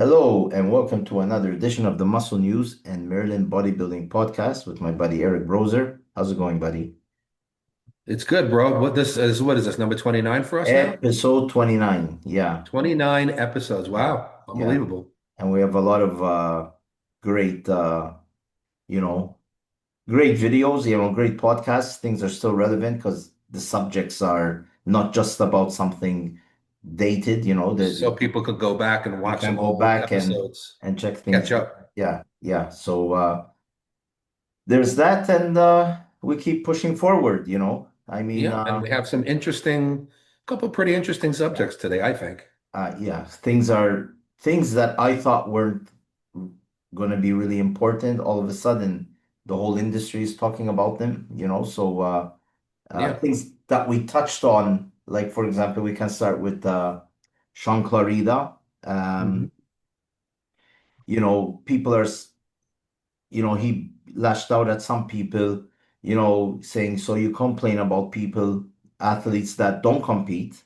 Hello, and welcome to another edition of the Muscle News and Merlin Bodybuilding Podcast with my buddy Eric Brozer. How's it going, buddy? It's good, bro. What is this, number 29 for us now? Episode 29. Yeah, 29 episodes. Wow. yeah. Unbelievable. And we have a lot of great, you know, great videos, great podcasts. Things are still relevant because the subjects are not just about something dated, that So people could go back and you watch can some go old back episodes, and check things catch out. up. Yeah, yeah. So there's that, and we keep pushing forward. I mean, Yeah, and we have some couple pretty interesting subjects today, I think. yeah, things that I thought weren't going to be really important. All of a sudden, the whole industry is talking about them. So Yeah. things that we touched on, like for example, we can start with Shaun Clarida. hmm Um, people he lashed out at some people, saying, so you complain about people, athletes that don't compete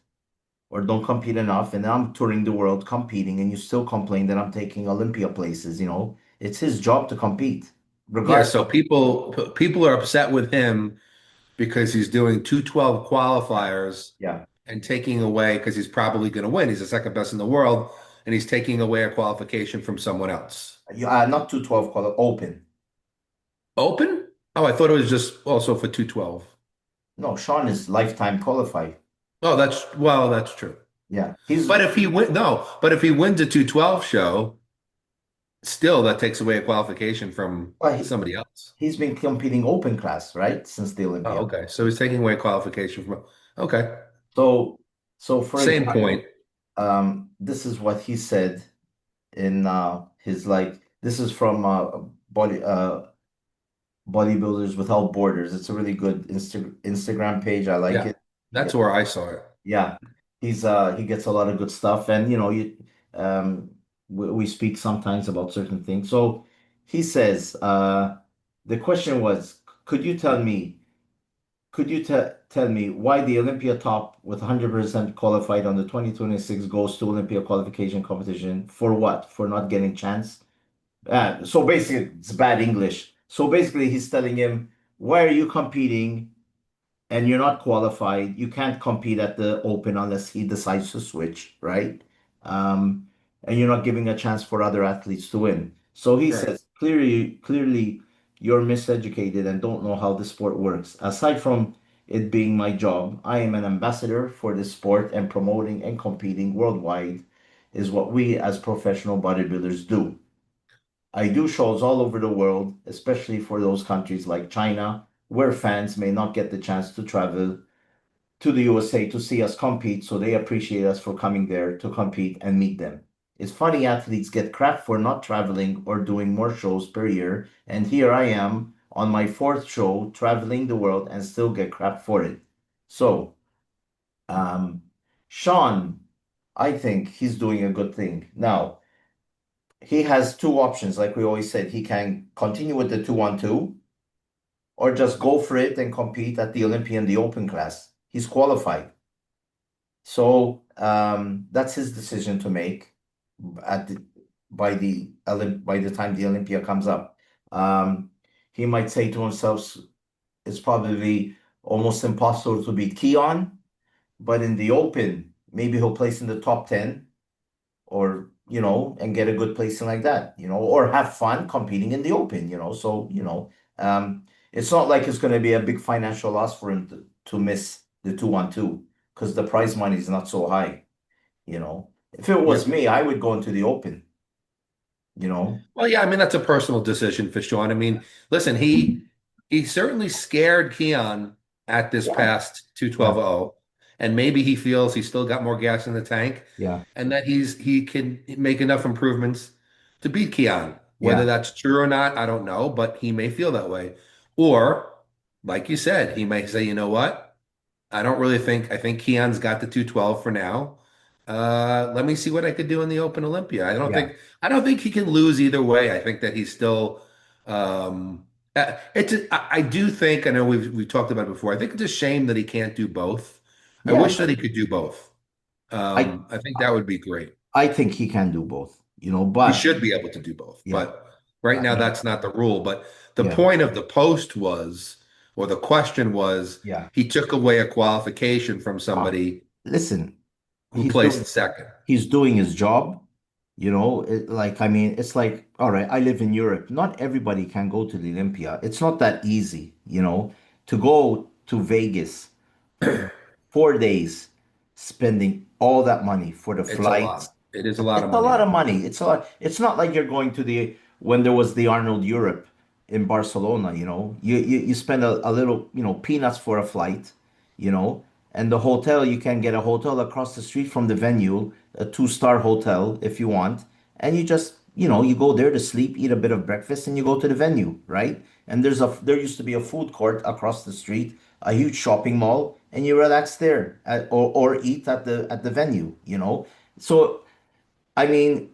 or don't compete enough, and I'm touring the world competing, and you still complain that I'm taking Olympia places. It's his job to compete, Yeah, regardless. so people are upset with him because he's doing 212 qualifiers Yeah. and taking away because he's probably going to win. He's the second best in the world, and he's taking away a qualification from someone else. Not 212 call open. Open? Oh, I thought it was just also for 212. No, Sean is lifetime qualified. Oh, that's true. Yeah. But if he wins a 212 show, still that takes away a qualification from Well, somebody else. he's been competing open class, right? Since the Oh, Olympia. okay. So he's taking away a qualification from okay. So, so for Same example, point. this is what he said in his this is from Bodybuilders Without Borders. It's a really good Instagram page. I like Yeah. it. That's where I saw it. Yeah, he gets a lot of good stuff, and um we speak sometimes about certain things. So he says, the question was, could you tell me, tell me why the Olympia top with 100% qualified on the 2026 goes to Olympia qualification competition for what? For not getting chance? So basically, it's bad English. So basically, he's telling him, why are you competing and you're not qualified? You can't compete at the Open unless he decides to switch, right? Um, and you're not giving a chance for other athletes to win. So he Right. says, clearly, you're miseducated and don't know how the sport works. Aside from it being my job, I am an ambassador for the sport, and promoting and competing worldwide is what we as professional bodybuilders do. I do shows all over the world, especially for those countries like China, where fans may not get the chance to travel to the USA to see us compete, so they appreciate us for coming there to compete and meet them. It's funny athletes get crap for not traveling or doing more shows per year, and here I am on my fourth show traveling the world and still get crap for it. So, um, Sean, I think he's doing a good thing. Now, he has two options, like we always said. He can continue with the 2-1-2 or just go for it and compete at the Olympia and the Open class. He's qualified. So that's his decision to make at the by the time the Olympia comes up. Um, he might say to himself, it's probably almost impossible to beat Keon, but in the Open, maybe he'll place in the top 10, or and get a good placing like that, or have fun competing in the Open. So it's not like it's going to be a big financial loss for him to miss the 2-1-2, because the prize money is not so high. If it Yeah. was me, I would go into the Open. Well, yeah, I mean that's a personal decision for Sean. I mean, listen, he certainly scared Keon at this Yeah, past yeah, 212-0, and maybe he feels he's still got more gas in the tank yeah, and that he can make enough improvements to beat Keon. Whether yeah, that's true or not, I don't know, but he may feel that way. Or, like you said, he may say, you know what? I think Keon's got the 212 for now. Let me see what I could do in the Open Olympia. yeah, I don't think he can lose either way. I think that he's still I do think I know we talked about it before. I think it's a shame that he can't do both. I yeah. wish that he could do both. I I think that would be great. I think he can do both. You But should be able to do both, yeah, but right I now mean, that's not the rule. But the yeah, point of the post was, or the question was, yeah. he took away a qualification from Ah, somebody listen, who he's doing placed second. he's doing his job. Like, I mean, it's like, all right, I live in Europe. Not everybody can go to the Olympia. It's not that easy, to go to Vegas for 4 days, spending all that money for the It's a flights. lot. It is a lot It's of a money, lot of man. money. It's a lot. It's not like you're going to when there was the Arnold Europe in Barcelona, you spend a little, peanuts for a flight, you know, and the hotel, you can get a hotel across the street from the venue, a two-star hotel if you want, and you just, you go there to sleep, eat a bit of breakfast, and you go to the venue, right? And there used to be a food court across the street, a huge shopping mall, and you relax there or eat at the venue, So I mean,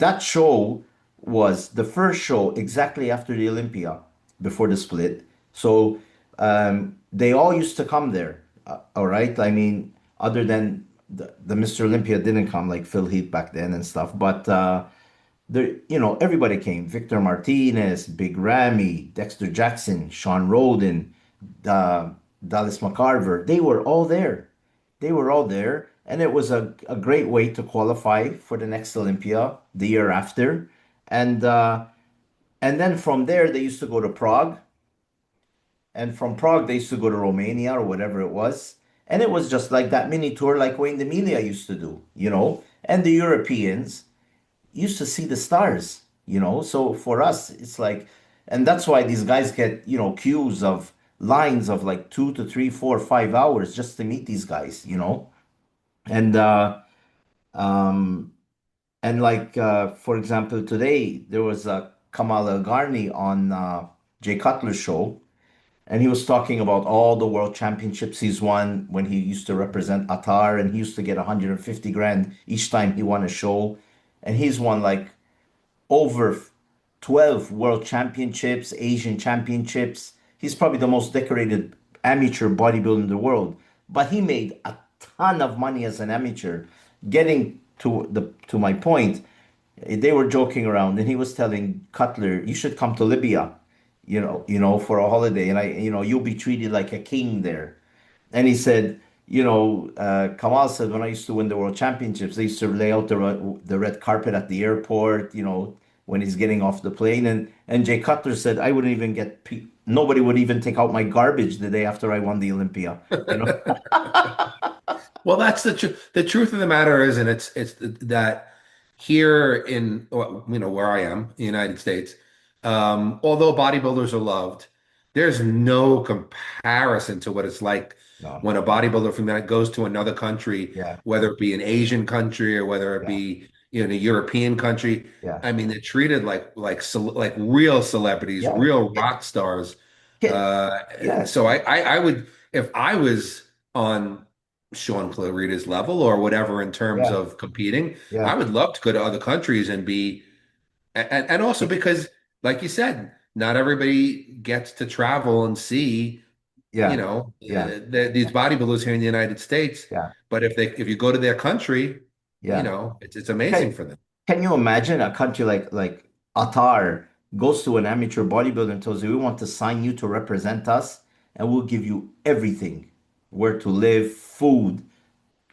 that show was the first show exactly after the Olympia, before the split. So they all used to come there. All right. I mean, other than the Mr. Olympia didn't come, like Phil Heath back then and stuff, but everybody came. Victor Martinez, Big Ramy, Dexter Jackson, Sean Roden, uh, Dallas McCarver. They were all there. They were all there. And it was a great way to qualify for the next Olympia the year after. And then from there, they used to go to Prague. And from Prague, they used to go to Romania or whatever it was. And it was just like that mini tour, like Wayne D'Amelia used to do. And the Europeans used to see the stars. So for us, it's like, and that's why these guys get, queues of lines of like 2 to 3, 4, 5 hours just to meet these guys. And um and like for example, today there was a Kamal El Garni on Jay Cutler's show, and he was talking about all the world championships he's won when he used to represent Atar, and he used to get 150 grand each time he won a show. And he's won like over 12 world championships, Asian championships. He's probably the most decorated amateur bodybuilder in the world. But he made a ton of money as an amateur. Getting to my point, they were joking around, and he was telling Cutler, "You should come to Libya, for a holiday, and you'll be treated like a king there." And he said, Kamal said, when I used to win the world championships, they used to lay out the red carpet at the airport, when he's getting off the plane. And Jay Cutler said, I wouldn't even nobody would even take out my garbage the day after I won the Olympia, you know? Well, that's the truth. The truth of the matter is, and it's that here in, well, where I am, the United States, although bodybuilders are loved, there's no comparison to what it's like No. when a bodybuilder from that goes to another country, Yeah. whether it be an Asian country or whether it Yeah. be a European country. Yeah. I mean, they're treated like real celebrities, Yeah. real rock stars. Yeah. Uh, Yeah. so I would, if I was on Shaun Clarida's level or whatever in terms Yeah. of competing. I Yeah. would love to go to other countries and be, and also because, like you said, not everybody gets to travel and see, Yeah. Yeah. these bodybuilders here in the United States. Yeah. But if you go to their country, Yeah. it's amazing Can, for them. can you imagine a country like Qatar goes to an amateur bodybuilder and tells you, we want to sign you to represent us, and we'll give you everything, where to live, food,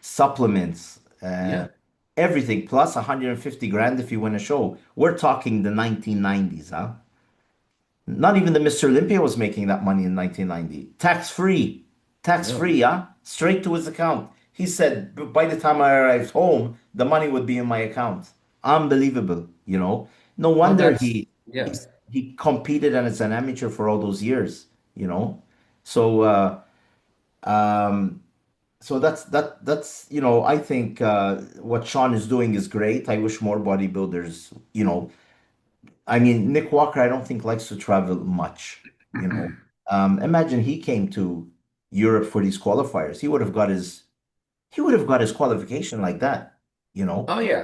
supplements, Yeah. everything, plus 150 grand if you win a show. We're talking the 1990s, huh? Not even the Mr. Olympia was making that money in 1990. Tax free. Tax No. free, huh? Straight to his account. He said by the time I arrived home, the money would be in my account. Unbelievable. No Well, wonder that's yeah. he competed as an amateur for all those years. So um so that's I think what Sean is doing is great. I wish more bodybuilders. I mean, Nick Walker, I don't think likes to travel much. Imagine he came to Europe for these qualifiers. He would have got his qualification like that. Oh yeah,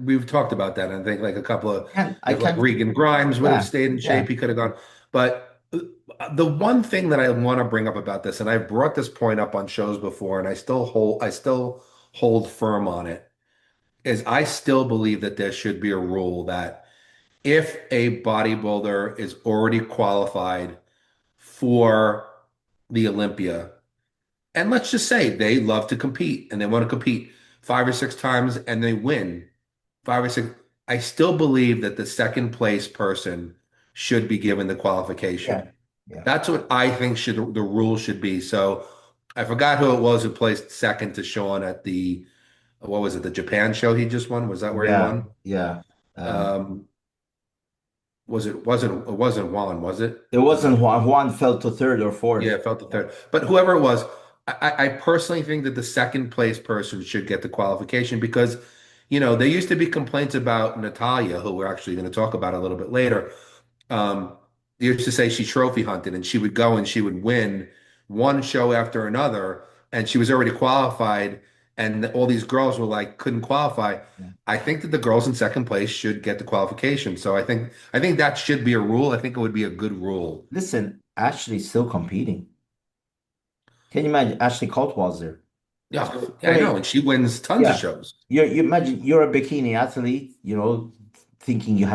we've talked about that. I think like a couple of, I if like can't. Regan Grimes would have Yeah, stayed in yeah, shape, he could have gone. But the one thing that I want to bring up about this, and I've brought this point up on shows before, and I still hold firm on it. is I still believe that there should be a rule that if a bodybuilder is already qualified for the Olympia, and let's just say they love to compete and they want to compete 5 or 6 times and they win 5 or 6, I still believe that the second place person should be given the Yeah. qualification. Yeah. That's what I think should the rule should be. So I forgot who it was who placed second to Shaun at the what was it, the Japan show he just won? Was that where he Yeah. won? Yeah. Um, it wasn't Juan, was it? It wasn't Juan. Juan fell to third or Yeah, fourth. it felt the Yeah. third. But whoever it was, I personally think that the second place person should get the qualification because, there used to be complaints about Natalia, who we're actually going to talk about a little bit later. Um, they used to say she trophy hunted and she would go and she would win one show after another, and she was already qualified, and all these girls were like couldn't qualify. Yeah. I think that the girls in second place should get the qualification. So I think that should be a rule. I think it would be a good rule. Listen, Ashley's still competing. Can you imagine? Ashley Caldwell's there. Yeah, So yeah, I know, and she wins tons of yeah, shows. you imagine you're a bikini athlete, thinking you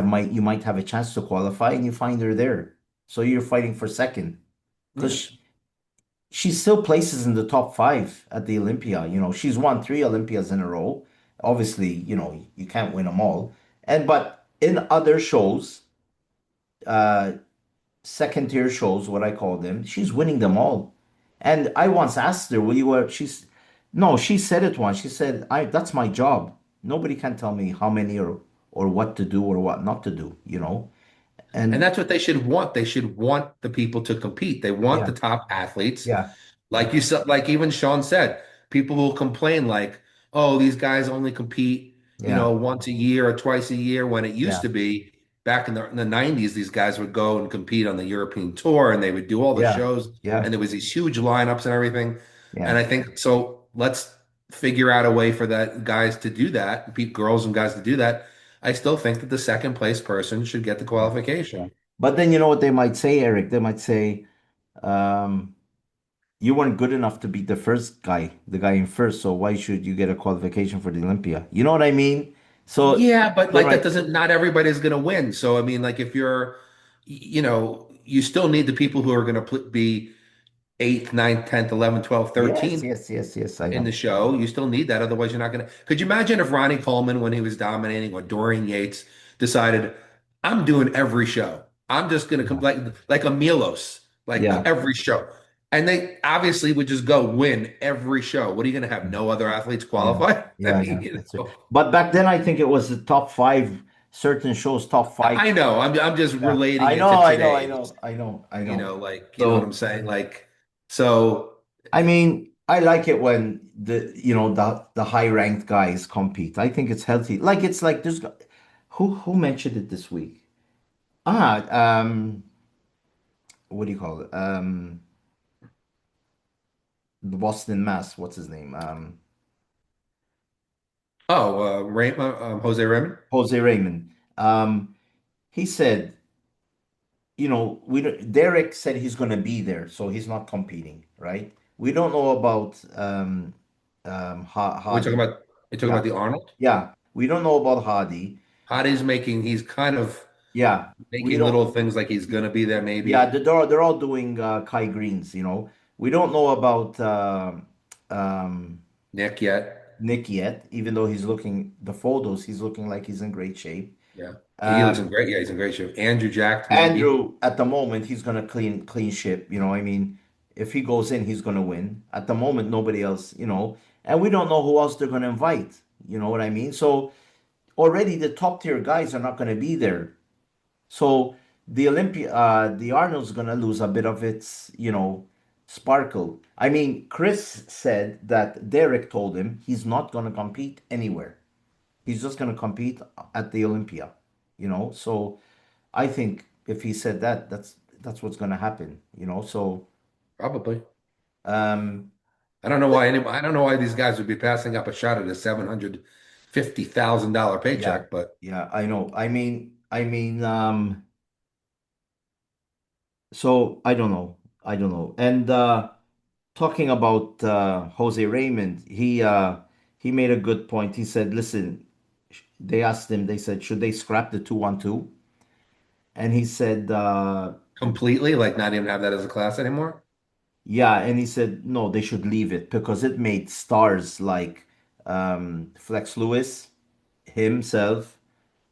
might have a chance to qualify, and you find her there. So you're fighting for second Yeah. because she still places in the top five at the Olympia. She's won three Olympias in a row. Obviously, you can't win them all. But in other shows, uh, second tier shows, what I call them, she's winning them all. And I once asked her, "Will you?" No, she said it once. She said, "I that's my job. Nobody can tell me how many or what to do or what not to do." And And that's what they should want. They should want the people to compete. They want yeah, the top athletes. yeah, Like you said, like even Shaun said, people will complain like, "Oh, these guys only compete, yeah, once a year or twice a year." When it used yeah, to be back in the 90s, these guys would go and compete on the European tour and they would do all the yeah, shows yeah, and there was these huge lineups and everything. And yeah, I think so. Let's figure out a way for that guys to do that, girls and guys to do that. I still think that the second place person should get the yeah, yeah. qualification. But then you know what they might say, Eric? They might say, um, you weren't good enough to beat the first guy, the guy in first, so why should you get a qualification for the Olympia? You know what I mean? So Yeah, but they like that might, doesn't, not everybody's going to win. So I mean, like if you're, you still need the people who are going to be eighth, ninth, 10th, 11th, 12th, yes, 13th yes, yes, yes, I in the know. show. You still need that. Otherwise, you're not going to. Could you imagine if Ronnie Coleman, when he was dominating, or Dorian Yates decided, I'm doing every show. I'm just going to come Yeah, like a Milos, like yeah, every show. And they obviously would just go win every show. What are you going to have? No other athletes yeah, qualify? I yeah, mean, yeah, that's it. But back then, I think it was the top five, certain shows, top five. I know. I'm just Yeah, relating I it know, to I know, I today's. know, I know, I know. Like you know what I'm So, saying? Like so. I mean, I like it when the high ranked guys compete. I think it's healthy. Like it's like who mentioned it this week? What do you call it? The Boston Mass. What's his name? Oh, Jose Raymond. Jose Raymond. He said, we don't, Derek said he's going to be there, so he's not competing, right? We don't know about We talking Hadi. about you talking Yeah, about the Arnold. yeah. We don't know about Hadi. Hadi's making. He's kind of Yeah, we making don't. little things like he's gonna be there Yeah, maybe. they're all doing Kai Greens. We don't know about Nick yet. Nick yet, even though the photos, he's looking like he's in great shape. Yeah, he looks Um, in great. Yeah, he's in great shape. Andrew Jack maybe. Andrew, at the moment, he's gonna clean ship. I mean, if he goes in, he's gonna win. At the moment, nobody else. And we don't know who else they're gonna invite. You know what I mean? So already the top tier guys are not gonna be there. So the Arnold's gonna lose a bit of its sparkle. I mean, Chris said that Derek told him he's not gonna compete anywhere. He's just gonna compete at the Olympia. So I think if he said that, that's what's gonna happen. So Probably. um, I don't know why these guys would be passing up a shot at a $750,000 yeah, paycheck, but yeah, I know. I mean, so I don't know. And talking about Jose Raymond, he made a good point. He said, "Listen." they asked him, they said, should they scrap the 212? And he said, Completely, like not even have that as a class anymore? yeah. And he said, no, they should leave it because it made stars like Flex Lewis, himself,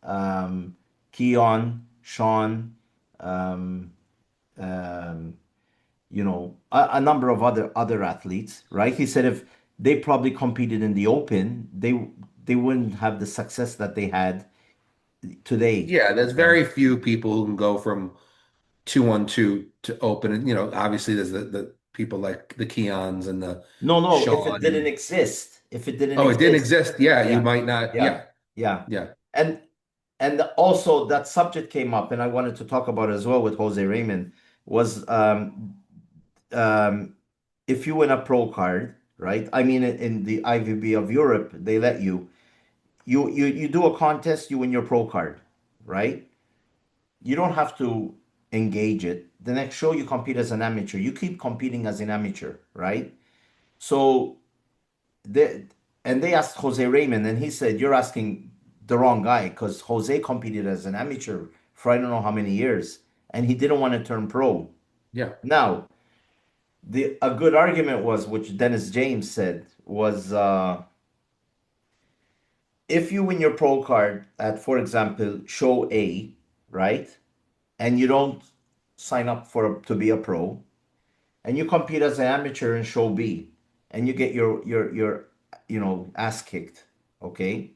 um, Keon, Shaun, um, um, a number of other athletes, right? He said if they probably competed in the Open, they wouldn't have the success that they had today. Yeah, there's very few people who can go from 212 to open. And, obviously there's the people like the Keons and the No, no, if it Sean didn't and exist, if it didn't oh, it didn't exist, exist. Yeah, you yeah, might not. yeah, Yeah, yeah. yeah, And and also that subject came up, and I wanted to talk about it as well with Jose Raymond was um, if you win a pro card, right? I mean, in the IVB of Europe, they let you do a contest, you win your pro card, right? You don't have to engage it. The next show you compete as an amateur. You keep competing as an amateur, right? So they and they asked Jose Raymond, and he said, "You're asking the wrong guy because Jose competed as an amateur for I don't know how many years, and he didn't want to turn pro." yeah, Now, the a good argument was, which Dennis James said, was if you win your pro card at, for example, show A, right, and you don't sign up to be a pro, and you compete as an amateur in show B, and you get your ass kicked, okay,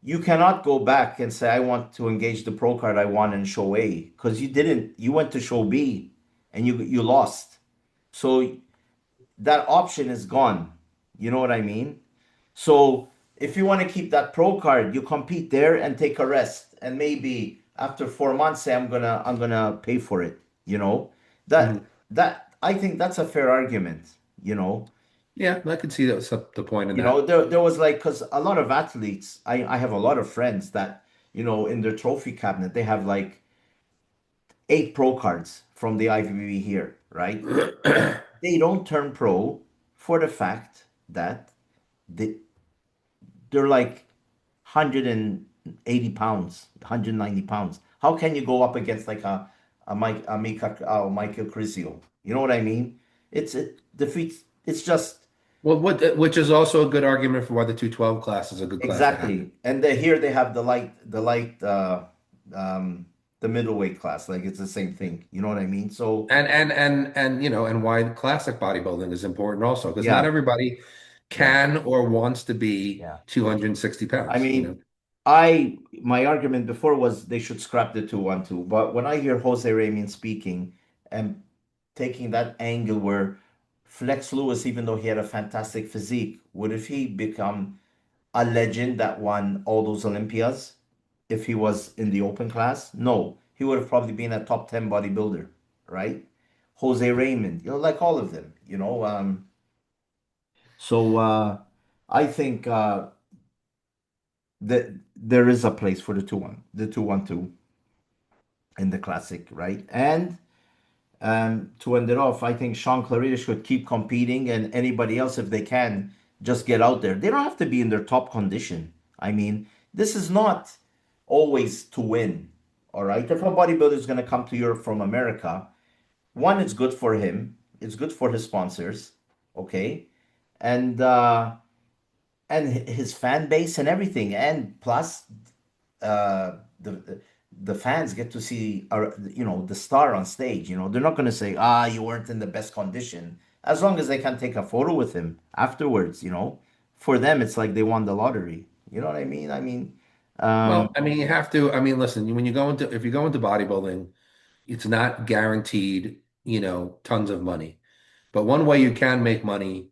you cannot go back and say I want to engage the pro card I won in show A because you didn't. You went to show B, and you lost. So that option is gone. You know what I mean? So if you want to keep that pro card, you compete there and take a rest, and maybe after 4 months, say I'm gonna pay for it. You know that mhm. that I think that's a fair argument. You know, Yeah. I could see that was the point in that. there was like because a lot of athletes, I have a lot of friends that in their trophy cabinet they have like 8 pro cards from the IVB here, right? And they don't turn pro for the fact that they they're like 180 pounds, 190 pounds. How can you go up against like Michael Crisio? You know what I mean? It defeats. It's just Well, which is also a good argument for why the 212 class is a good class to have. exactly. And here they have um, the middleweight class. Like it's the same thing. You know what I mean? So And why classic bodybuilding is important also, because not yeah, everybody yeah, can or wants to be yeah. 260 I pounds. mean, my argument before was they should scrap the 212. But when I hear Jose Raymond speaking and taking that angle where Flex Lewis, even though he had a fantastic physique, would if he become a legend that won all those Olympias if he was in the open class? No, he would have probably been a top 10 bodybuilder, right? Jose Raymond, like all of them, so I think that there is a place for the 212 in the classic, right? And to end it off, I think Shaun Clarida should keep competing, and anybody else, if they can, just get out there. They don't have to be in their top condition. I mean, this is not always to win. All right. If a bodybuilder is going to come to Europe from America, one, it's good for him. It's good for his sponsors. Okay. And his fan base and everything. And plus, the fans get to see the star on stage. They're not going to say you weren't in the best condition, as long as they can take a photo with him afterwards. For them it's like they won the lottery. You know what I mean. Well, I mean, you have to. I mean, listen, when you go into if you go into bodybuilding, it's not guaranteed, tons of money. But one way you can make money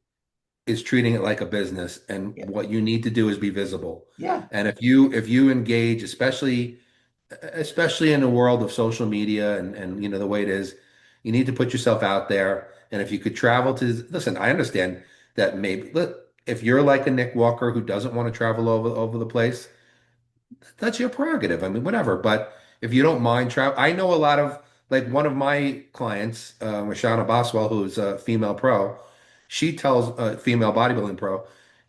is treating it like a business, and Yeah, what you need to do is be visible. yeah, And if you engage, especially in the world of social media and the way it is, you need to put yourself out there. And if you could travel listen, I understand that maybe look, if you're like a Nick Walker who doesn't want to travel over the place, that's your prerogative. I mean, whatever. But if you don't mind travel, I know a lot of like one of my clients, Rashana Boswell, who's a female pro. She tells a female bodybuilding pro.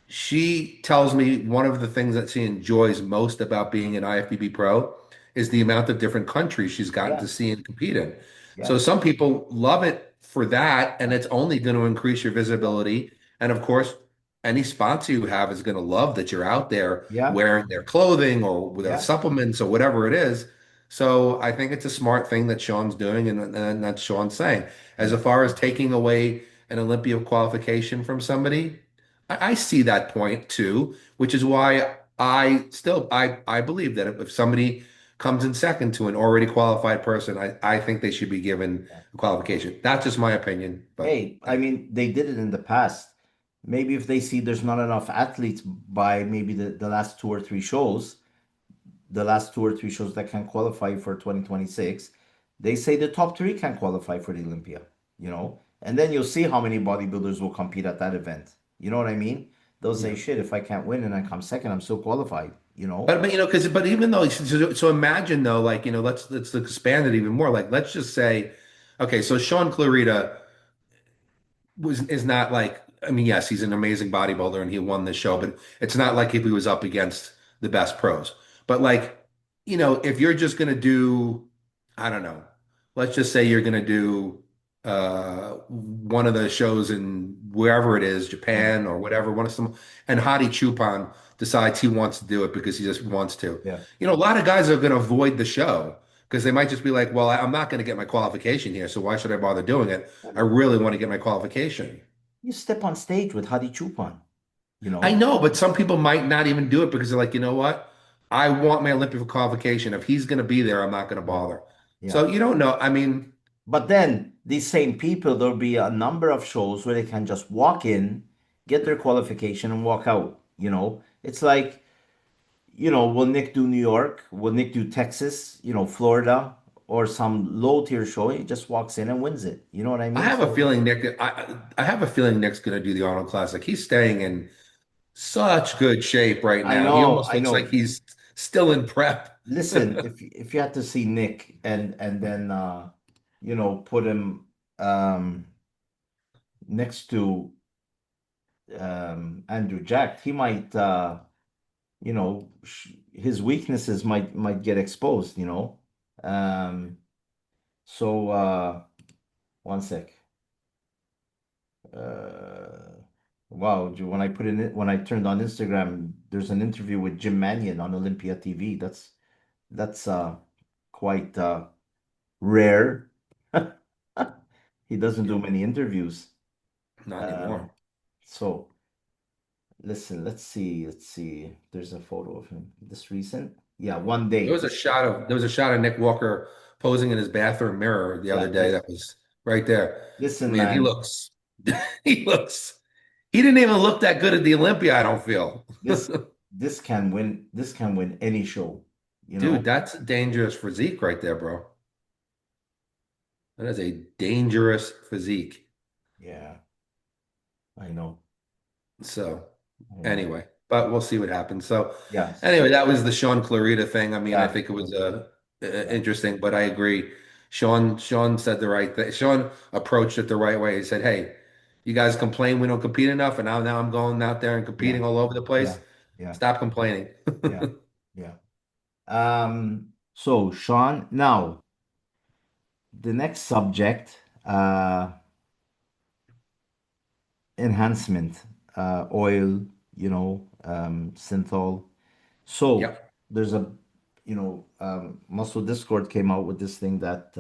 She tells me one of the things that she enjoys most about being an IFBB pro is the amount of different countries she's gotten Yeah, to see and compete in. So yeah, some people love it for that, and yeah, it's only going to increase your yeah, visibility. And of course, any sponsor you have is going to love that you're out there yeah, wearing their clothing or with their yeah. supplements or whatever it is. So I think it's a smart thing that Sean's doing, and that's Sean's saying. As Yeah. far as taking away an Olympia qualification from somebody. I see that point too, which is why I believe that if somebody comes in second to an already qualified person, I think they should be given Yeah. a qualification. That's just my opinion, but Hey, I mean, they did it in the past. Maybe if they see there's not enough athletes by maybe the last two or three shows, the last two or three shows that can qualify for 2026, they say the top three can qualify for the Olympia, you know? And then you'll see how many bodybuilders will compete at that event. You know what I mean? They'll say, yeah. shit, if I can't win and I come second, I'm still qualified, you know? But because but even though so imagine though, like let's expand it even more. Like let's just say, okay, so Shaun Clarida was is not like I mean, yes, he's an amazing bodybuilder and he won this show, but it's not like if he was up against the best pros. But like, if you're just gonna do, I don't know, let's just say you're gonna do one of the shows in wherever it is, Yeah, Japan or whatever, one of some and Hadi Chupan decides he wants to do it because he just wants to. yeah. A lot of guys are gonna avoid the show because they might just be like, well, I'm not gonna get my qualification here, so why should I bother doing it? I really want to get my qualification. You step on stage with Hadi Chupan, you I know? know, but some people might not even do it because they're like, you know what? I want my Olympic qualification. If he's going to be there, I'm not going to Yeah, bother. yeah. So you don't know. I mean, But then these same people, there'll be a number of shows where they can just walk in, get their qualification, and walk out. You know, it's like, will Nick do New York? Will Nick do Texas? Florida or some low tier show? He just walks in and wins it. You know what I I mean? have a So feeling Nick. I have a feeling Nick's going to do the Arnold Classic. He's staying in such good shape right now. He almost I looks like know. he's still in prep. Listen, if you had to see Nick and then put him next to Andrew Jack, he might his weaknesses might get exposed. Um, so one sec. Uh, wow, when I put in it when I turned on Instagram, there's an interview with Jim Mannion on Olympia TV. That's quite rare. He doesn't Yeah, do many interviews. not Um, anymore. so listen, let's see. There's a photo of him. This recent? Yeah, one day. There was a shot of Nick Walker posing in his bathroom mirror the Yeah, other day that was right there. listen, Man, he man. looks he looks he didn't even look that good at the Olympia, I don't feel. This this can win. This can win any show. You Dude, know. that's a dangerous physique right there, bro. That is a dangerous physique. Yeah, I know. So I know. anyway, but we'll see what happens. So Yes. anyway, that was the Sean Clarita thing. I mean, I Yeah. think it was Yeah. interesting, but I agree. Sean said the right thing. Sean approached it the right way. He said, "Hey, you guys complain we don't compete enough, and now I'm going out there and Yeah. competing all over the place. Yeah. Yeah. Stop complaining." Yeah. Yeah. So Sean, now the next subject, enhancement, oil, synthol. So Yep. there's Muscle Discord came out with this thing that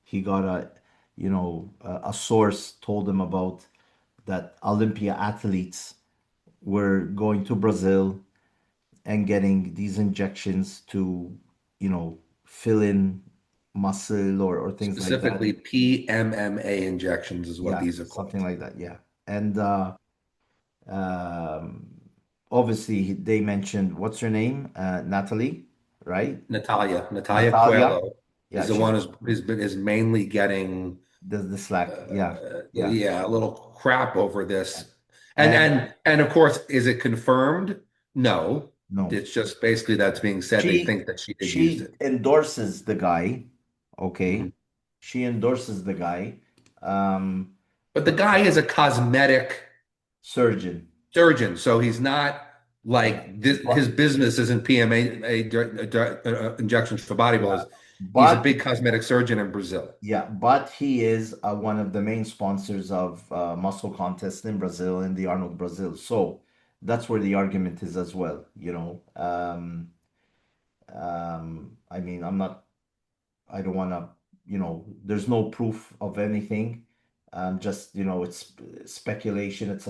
he got a source told him about that Olympia athletes were going to Brazil and getting these injections to, fill in muscle or things like that. Specifically, PMMA injections is what Yeah, these are something called. like that. Yeah. And um, obviously they mentioned what's her name? Natalie, right? Natalia Natalia. Coelho Yeah, is the she's one is mainly getting the slack. Yeah. Yeah. yeah, a little crap over Yeah. this. And And and of course, is it confirmed? No. no, It's just basically that's being said. They she think that she did use she it. endorses the guy. Mhm. Okay. She endorses the guy. But the But guy is a cosmetic surgeon. surgeon, so he's not Yeah. like this. But His business isn't PMA injections for yeah, bodybuilders. He's a but big cosmetic surgeon in Brazil. yeah, but he is one of the main sponsors of muscle contest in Brazil, in the Arnold Brazil. So that's where the argument is as well. I mean, I don't want to, there's no proof of anything. Just, it's speculation.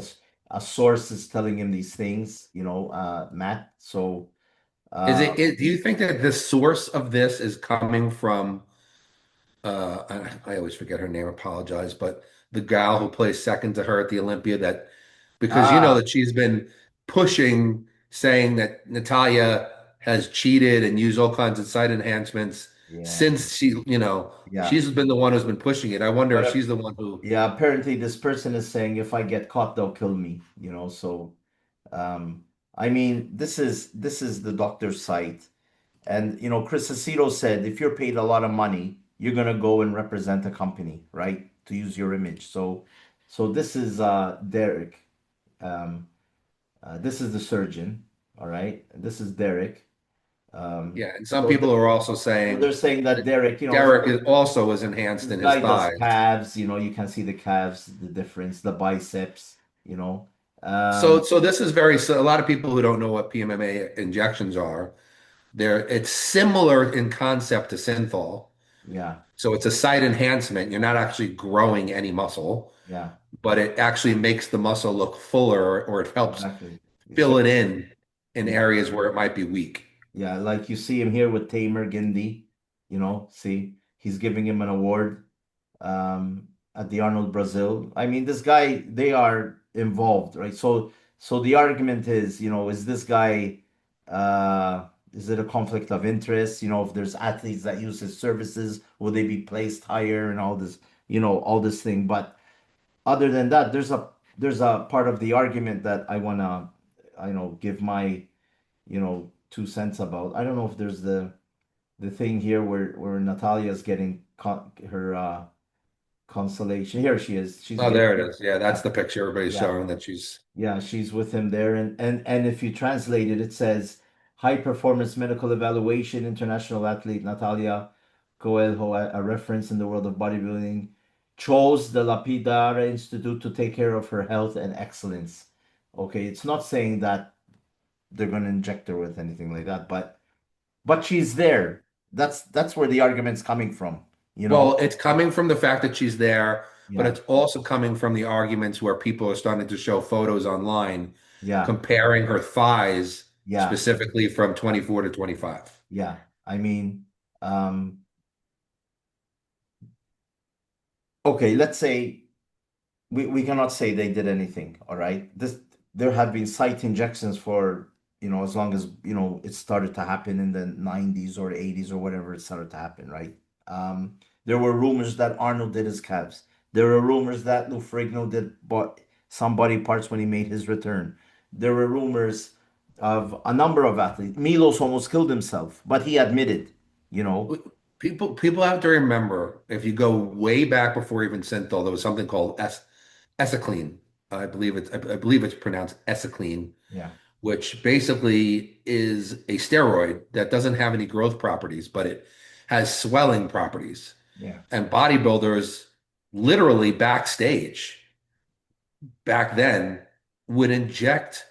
A source is telling him these things, Matt. So, Is uh, it, do you think that the source of this is coming from I always forget her name, apologize, but the gal who plays second to her at the Olympia, that because you know ah, that she's been pushing saying that Natalia has cheated and used all kinds of site enhancements yeah, since yeah. she's been the one who's been pushing it. I wonder if But she's the one who. yeah, apparently this person is saying if I get caught, they'll kill me, so um I mean, this is the doctor's site. And Chris Aceto said if you're paid a lot of money, you're gonna go and represent a company, right? To use your image. So this is Derek. Um this is the surgeon, all right? This is Derek. Yeah, and some So, people are also so they're saying saying that that Derek, Derek is also is enhanced this in his guy does thighs. calves, you can see the calves, the difference, the biceps, you know. So, Um, so this is so a lot of people who don't know what PMMA injections are, it's similar in concept to synthol. yeah, So it's a site enhancement. You're not actually growing any muscle, yeah, but it actually makes the muscle look fuller, or it helps exactly. So, fill it in yeah, areas where it might be weak. yeah, like you see him here with Tamer Gindi, see, he's giving him an award at the Arnold Brazil. I mean, this guy, they are involved, right? So the argument is, is this guy, is it a conflict of interest? If there's athletes that use his services, will they be placed higher and all this, all this thing. But other than that, there's a part of the argument that I wanna, give my, 2 cents about. I don't know if there's the thing here where Natalia's getting her consolation. Here she is. She's Oh, there it getting, is. Yeah, yeah, that's the picture everybody's yeah, showing that she's. yeah. She's with him there, and if you translate it, it says high performance medical evaluation international athlete Natalia Coelho, a reference in the world of bodybuilding, chose the Lapidara Institute to take care of her health and excellence. Okay, it's not saying that they're going to inject her with anything like that, but she's there. That's where the argument's coming from, you know? Well, it's coming from the fact that she's there, but Yeah, it's also coming from the arguments where people are starting to show photos online yeah, comparing her thighs yeah, specifically from yeah, 24 to 25. yeah. I mean, um, okay, let's say we cannot say they did anything, all right? There have been site injections for, as long as, it started to happen in the 90s or 80s or whatever it started to happen, right? There were rumors that Arnold did his calves. There were rumors that Lou Ferrigno did bought some body parts when he made his return. There were rumors of a number of athletes. Milos almost killed himself, but he admitted, you know, People have to remember, if you go way back before even Synthol, there was something called Esacline. I believe it's pronounced Esacline, yeah, which basically is a steroid that doesn't have any growth properties, but it has swelling properties. yeah, And bodybuilders literally backstage back then would inject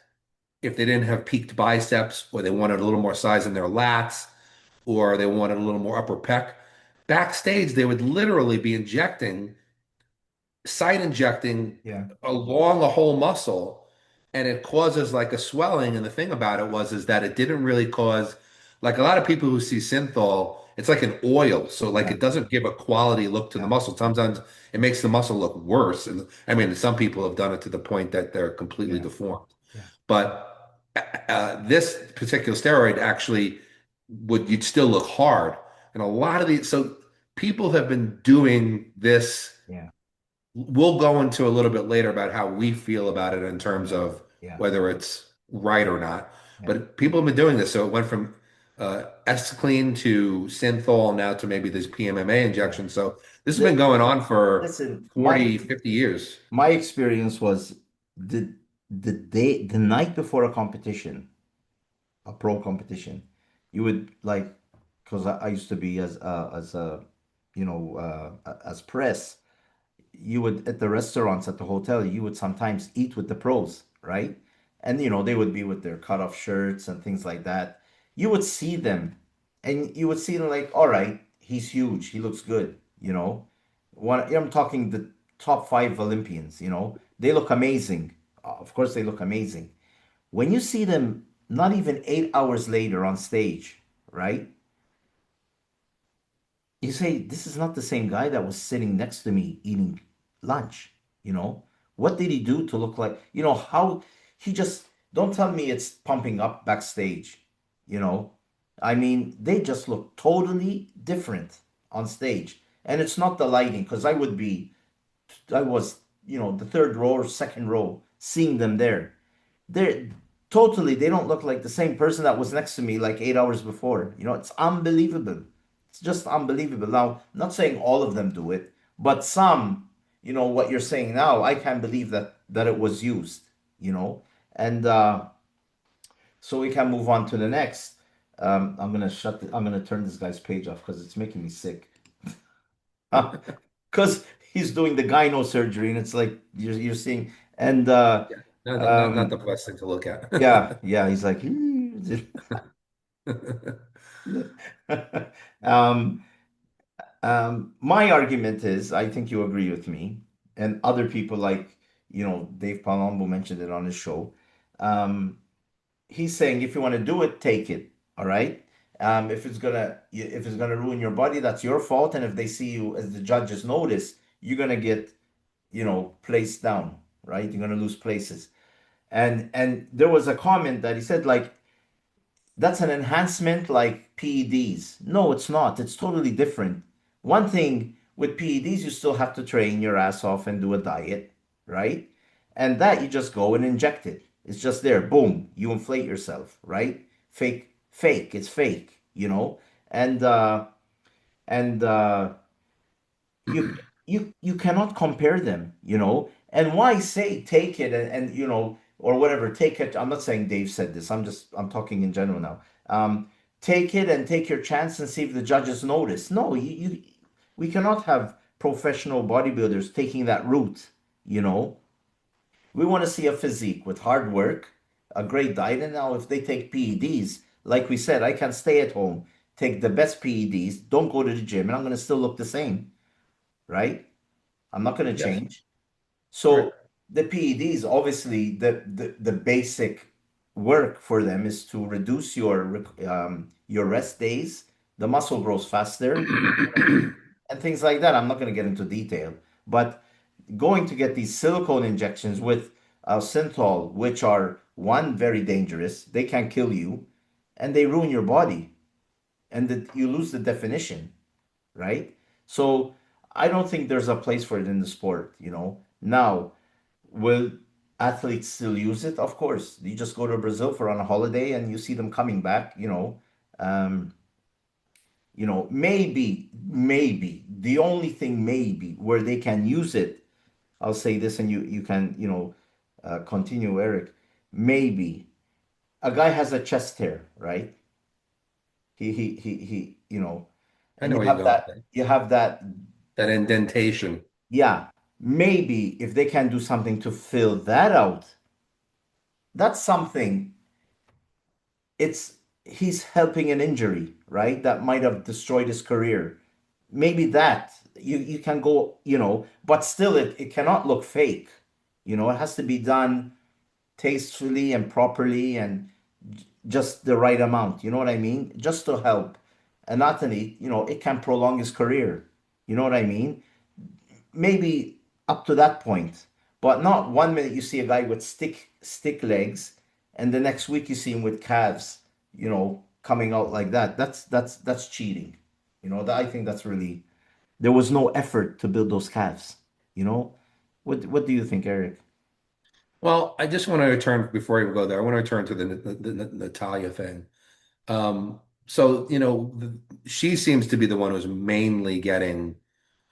if they didn't have peaked biceps, or they wanted a little more size in their lats, or they wanted a little more upper pec. Backstage, they would literally be site injecting yeah, along a whole muscle, and it causes like a swelling. And the thing about it is that it didn't really cause, like a lot of people who see synthol, it's like an oil, so like yeah, it doesn't give a quality look to the yeah, muscle. Sometimes it makes the muscle look worse, and I mean some people have done it to the point that they're completely yeah, deformed. yeah. But this particular steroid actually you'd still look hard, and a lot of these, so people have been doing this. Yeah. We'll go into a little bit later about how we feel about it in terms Yeah, of yeah, whether it's right or not. yeah. But people have been doing this. So it went from Escalene to Synthol, now to maybe this PMMA Yeah. injection. So this has been Li- going on for Listen, 40, 50 years. my experience was, did the night before a competition, a pro competition, you would like, because I used to be as a, as press, you would at the restaurants at the hotel, you would sometimes eat with the pros, right? And they would be with their cut off shirts and things like that. You would see them, and you would see them like, all right, he's huge, he looks good, I'm talking the top five Olympians, they look amazing. Of course, they look amazing. When you see them not even 8 hours later on stage, right? You say, this is not the same guy that was sitting next to me eating lunch. You know, what did he do to look like, how he just, don't tell me it's pumping up backstage, you know? I mean, they just look totally different on stage. And it's not the lighting, because I was, the third row or second row seeing them there. They're they don't look like the same person that was next to me like 8 hours before. It's unbelievable. It's just unbelievable. Now, I'm not saying all of them do it, but some, what you're saying now, I can't believe that it was used, you know. And so we can move on to the next. I'm gonna turn this guy's page off because it's making me sick. Because he's doing the gyno surgery, and it's like you're seeing, and Yeah. No, not the um, best thing to look at. yeah, he's like, um, my argument is, I think you agree with me, and other people like, Dave Palumbo mentioned it on his show. Um, he's saying if you want to do it, take it. All right. If it's gonna ruin your body, that's your fault. And if they see you as the judges notice, you're gonna get, placed down. Right. You're gonna lose places. And there was a comment that he said like, that's an enhancement like PEDs. No, it's not. It's totally different. One thing with PEDs, you still have to train your ass off and do a diet, right? And that you just go and inject it. It's just there. Boom. You inflate yourself, right? Fake. It's fake, And and you you cannot compare them, and why say take it and or whatever, take it. I'm not saying Dave said this, I'm talking in general now. Take it and take your chance and see if the judges notice. No, we cannot have professional bodybuilders taking that route, you know we want to see a physique with hard work, a great diet. And now if they take PEDs, like we said, I can stay at home, take the best PEDs, don't go to the gym, and I'm going to still look the same, right? I'm not going to Yes. change. Right. So the PEDs, obviously, the basic work for them is to reduce your rest days. The muscle grows faster, and things like that. I'm not going to get into detail, but going to get these silicone injections with synthol, which are one very dangerous, they can kill you, and they ruin your body, and you lose the definition, right? So I don't think there's a place for it in the sport. Now, will athletes still use it? Of course. You just go to Brazil for on a holiday and you see them coming back. Um, maybe the only thing maybe where they can use it, I'll say this and you can, continue, Eric. Maybe a guy has a chest hair, right? He, I and know you where you're have going with that, that. you have that That indentation. Yeah, maybe if they can do something to fill that out, that's something. He's helping an injury, right? That might have destroyed his career. Maybe that you can go, but still it cannot look fake. It has to be done tastefully and properly and just the right amount. You know what I mean? Just to help an athlete, it can prolong his career. You know what I mean? Maybe up to that point, but not 1 minute you see a guy with stick legs, and the next week you see him with calves, coming out like that. That's cheating. I think that's really, there was no effort to build those calves. You know, what do you think, Eric? Well, I just want to return before I even go there. I want to return to the Natalia thing. So, she seems to be the one who's mainly getting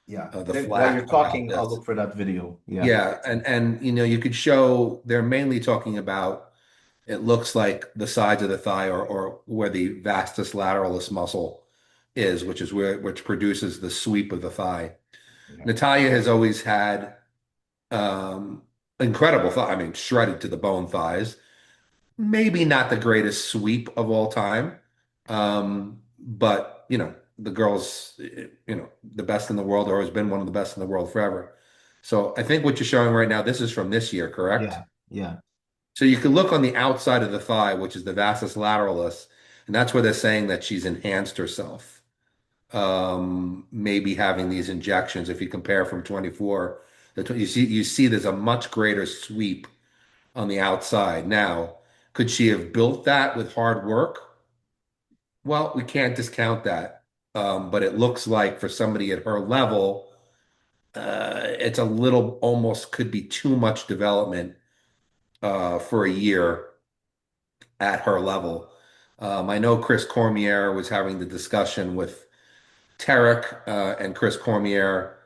Yeah. the Then while flack you're about talking, I'll this. look for that video. Yeah. Yeah, and you could show they're mainly talking about it looks like the sides of the thigh or where the vastus lateralis muscle is, which is where which produces the sweep of the thigh. Yeah. Natalia has always had um, incredible thigh. I mean, shredded to the bone thighs. Maybe not the greatest sweep of all time, but the girl's the best in the world, or has been one of the best in the world forever. So I think what you're showing right now, this is from this year, correct? Yeah. Yeah. So you can look on the outside of the thigh, which is the vastus lateralis, and that's where they're saying that she's enhanced herself. Maybe having these injections, if you compare from 24, you see there's a much greater sweep on the outside. Now, could she have built that with hard work? Well, we can't discount that. But it looks like for somebody at her level, it's a little almost could be too much development for a year at her level. I know Chris Cormier was having the discussion with Tarek and Chris Cormier.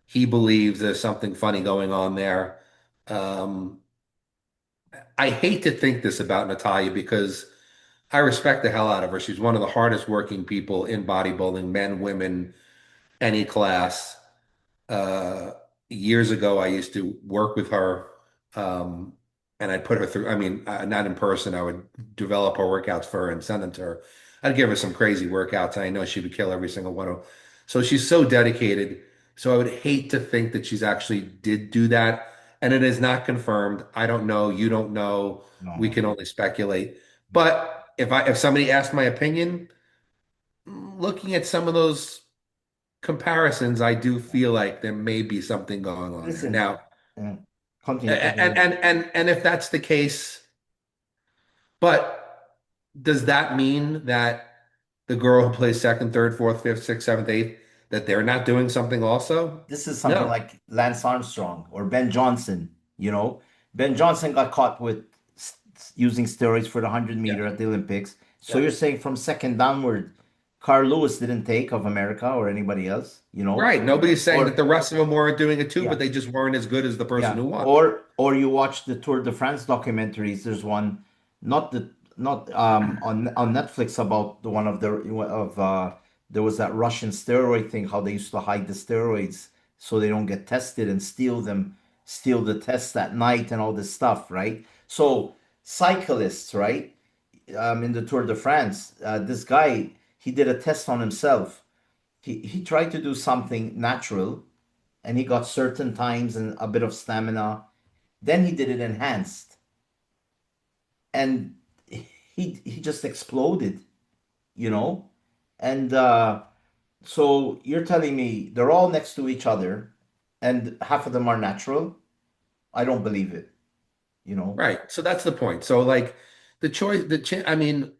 He believes there's something funny going on there. Um, I hate to think this about Natalia because I respect the hell out of her. She's one of the hardest working people in bodybuilding, men, women, any class. Uh, Years ago, I used to work with her, um, and I'd put her through. I mean, not in person. I would develop her workouts for her and send them to her. I'd give her some crazy workouts, and I know she would kill every single one of them. So she's so dedicated. So I would hate to think that she's actually did do that, and it is not confirmed. I don't know. You don't know. No, We no. can only speculate. Yeah. But if somebody asked my opinion, looking at some of those comparisons, I do feel like there may be something going on there. Listen, Now, uh, continue, and continue. and and and if that's the case, but does that mean that the girl who plays second, third, fourth, fifth, sixth, seventh, eighth, that they're not doing something also? This is something No. like Lance Armstrong or Ben Johnson, you know. Ben Johnson got caught with using steroids for the 100 Yeah. meter at the Olympics. So Yeah. you're saying from second downward, Carl Lewis didn't take of America or anybody else, you know? Right. Nobody's saying that Or the rest of them weren't doing it too, yeah, but they just weren't as good as the person yeah. who won. Or you watch the Tour de France documentaries. There's one, not the not on Netflix about the one of the of there was that Russian steroid thing, how they used to hide the steroids so they don't get tested and steal them, steal the tests at night and all this stuff, right? So cyclists, right? In the Tour de France, this guy he did a test on himself. He tried to do something natural and he got certain times and a bit of stamina. Then he did it enhanced, and he just exploded, you know. And so you're telling me they're all next to each other, and half of them are natural? I don't believe it, you know. Right. So that's the point. So like I mean,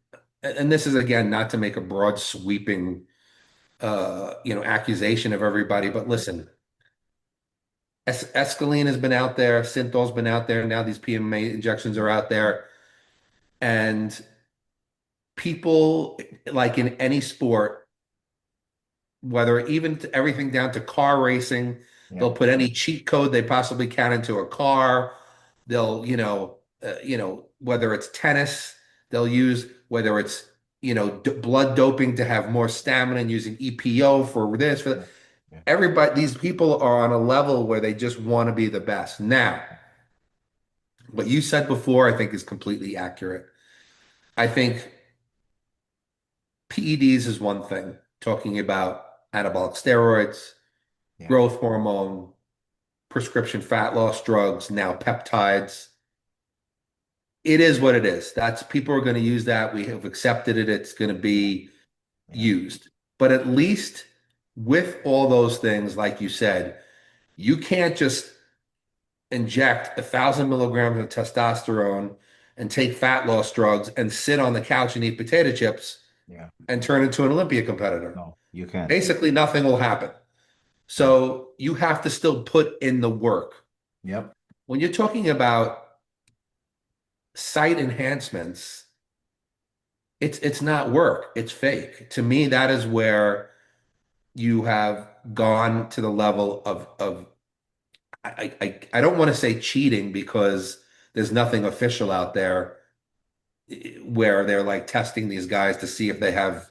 and this is again not to make a broad sweeping accusation of everybody, but listen, Escalene has been out there, Synthol's been out there, now these PMA injections are out there, and people like in any sport, whether even everything down to car racing, Yeah, they'll put any cheat code they possibly can into a car. They'll, whether it's tennis, they'll use whether it's blood doping to have more stamina and using EPO for this for yeah, yeah, everybody. These people are on a level where they just want to be the best. Now, what you said before, I think is completely accurate. I think PEDs is one thing, talking about anabolic steroids, yeah, growth hormone, prescription fat loss drugs, now peptides. It is what it is. That's people are going to use that. We have accepted it. It's going to be yeah, used. But at least with all those things, like you said, you can't just inject 1,000 milligrams of testosterone and take fat loss drugs and sit on the couch and eat potato chips yeah. and turn into an Olympia competitor. No, you can't. Basically, nothing will happen. No. So you have to still put in the work. Yep. When you're talking about site enhancements, it's not work, it's fake. To me, that is where you have gone to the level of I don't want to say cheating because there's nothing official out there where they're like testing these guys to see if they have,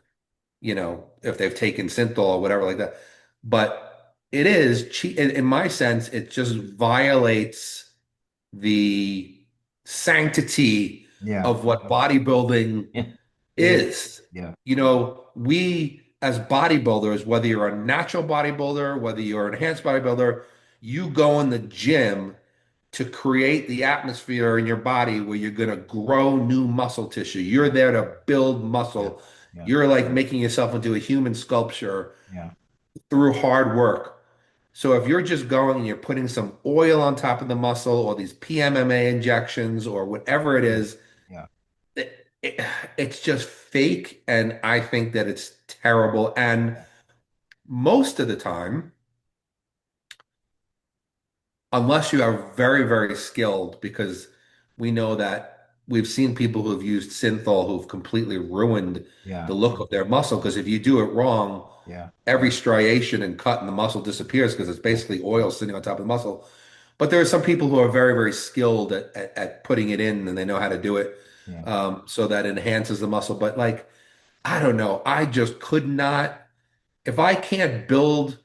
if they've taken synthol or whatever like that. But it is cheat in my sense, it just violates the sanctity Yeah. of what bodybuilding Yeah. Is. is. Yeah. We as bodybuilders, whether you're a natural bodybuilder, whether you're an enhanced bodybuilder, you go in the gym to create the atmosphere in your body where you're going to grow new muscle tissue. You're there to build Yeah. muscle. Yeah. You're like making yourself into a human sculpture Yeah. through hard work. So if you're just going and you're putting some oil on top of the muscle or these PMMA injections or whatever it is, Yeah. it, it, it's just fake. And I think that it's terrible. And Yeah. most of the time, unless you are very, very skilled, because we know that we've seen people who have used synthol who've completely ruined the Yeah. look of their muscle. Because if you do it wrong, Yeah. every striation and cut in the muscle disappears because it's Yeah. basically oil sitting on top of the muscle. But there are some people who are very, very skilled at putting it in and they know how to do it, Yeah. so that enhances the muscle. But like, I don't know. I just could not, if I can't build,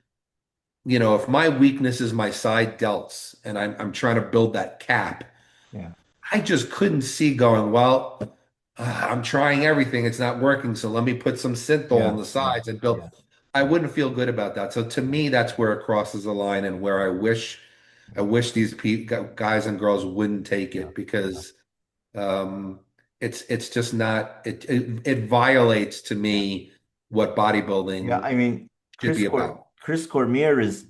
if my weakness is my side delts and I'm trying to build that cap, Yeah. I just couldn't see going, well, I'm trying everything. It's not working. So let me put some synthol on Yeah. the Yeah. sides and build. Yeah. I wouldn't feel good about that. So to me, that's where it crosses the line and where I wish these guys and girls wouldn't take Yeah. it because um, it's just not it violates to Yeah. me what Yeah. bodybuilding I mean, should be about. Chris Cormier is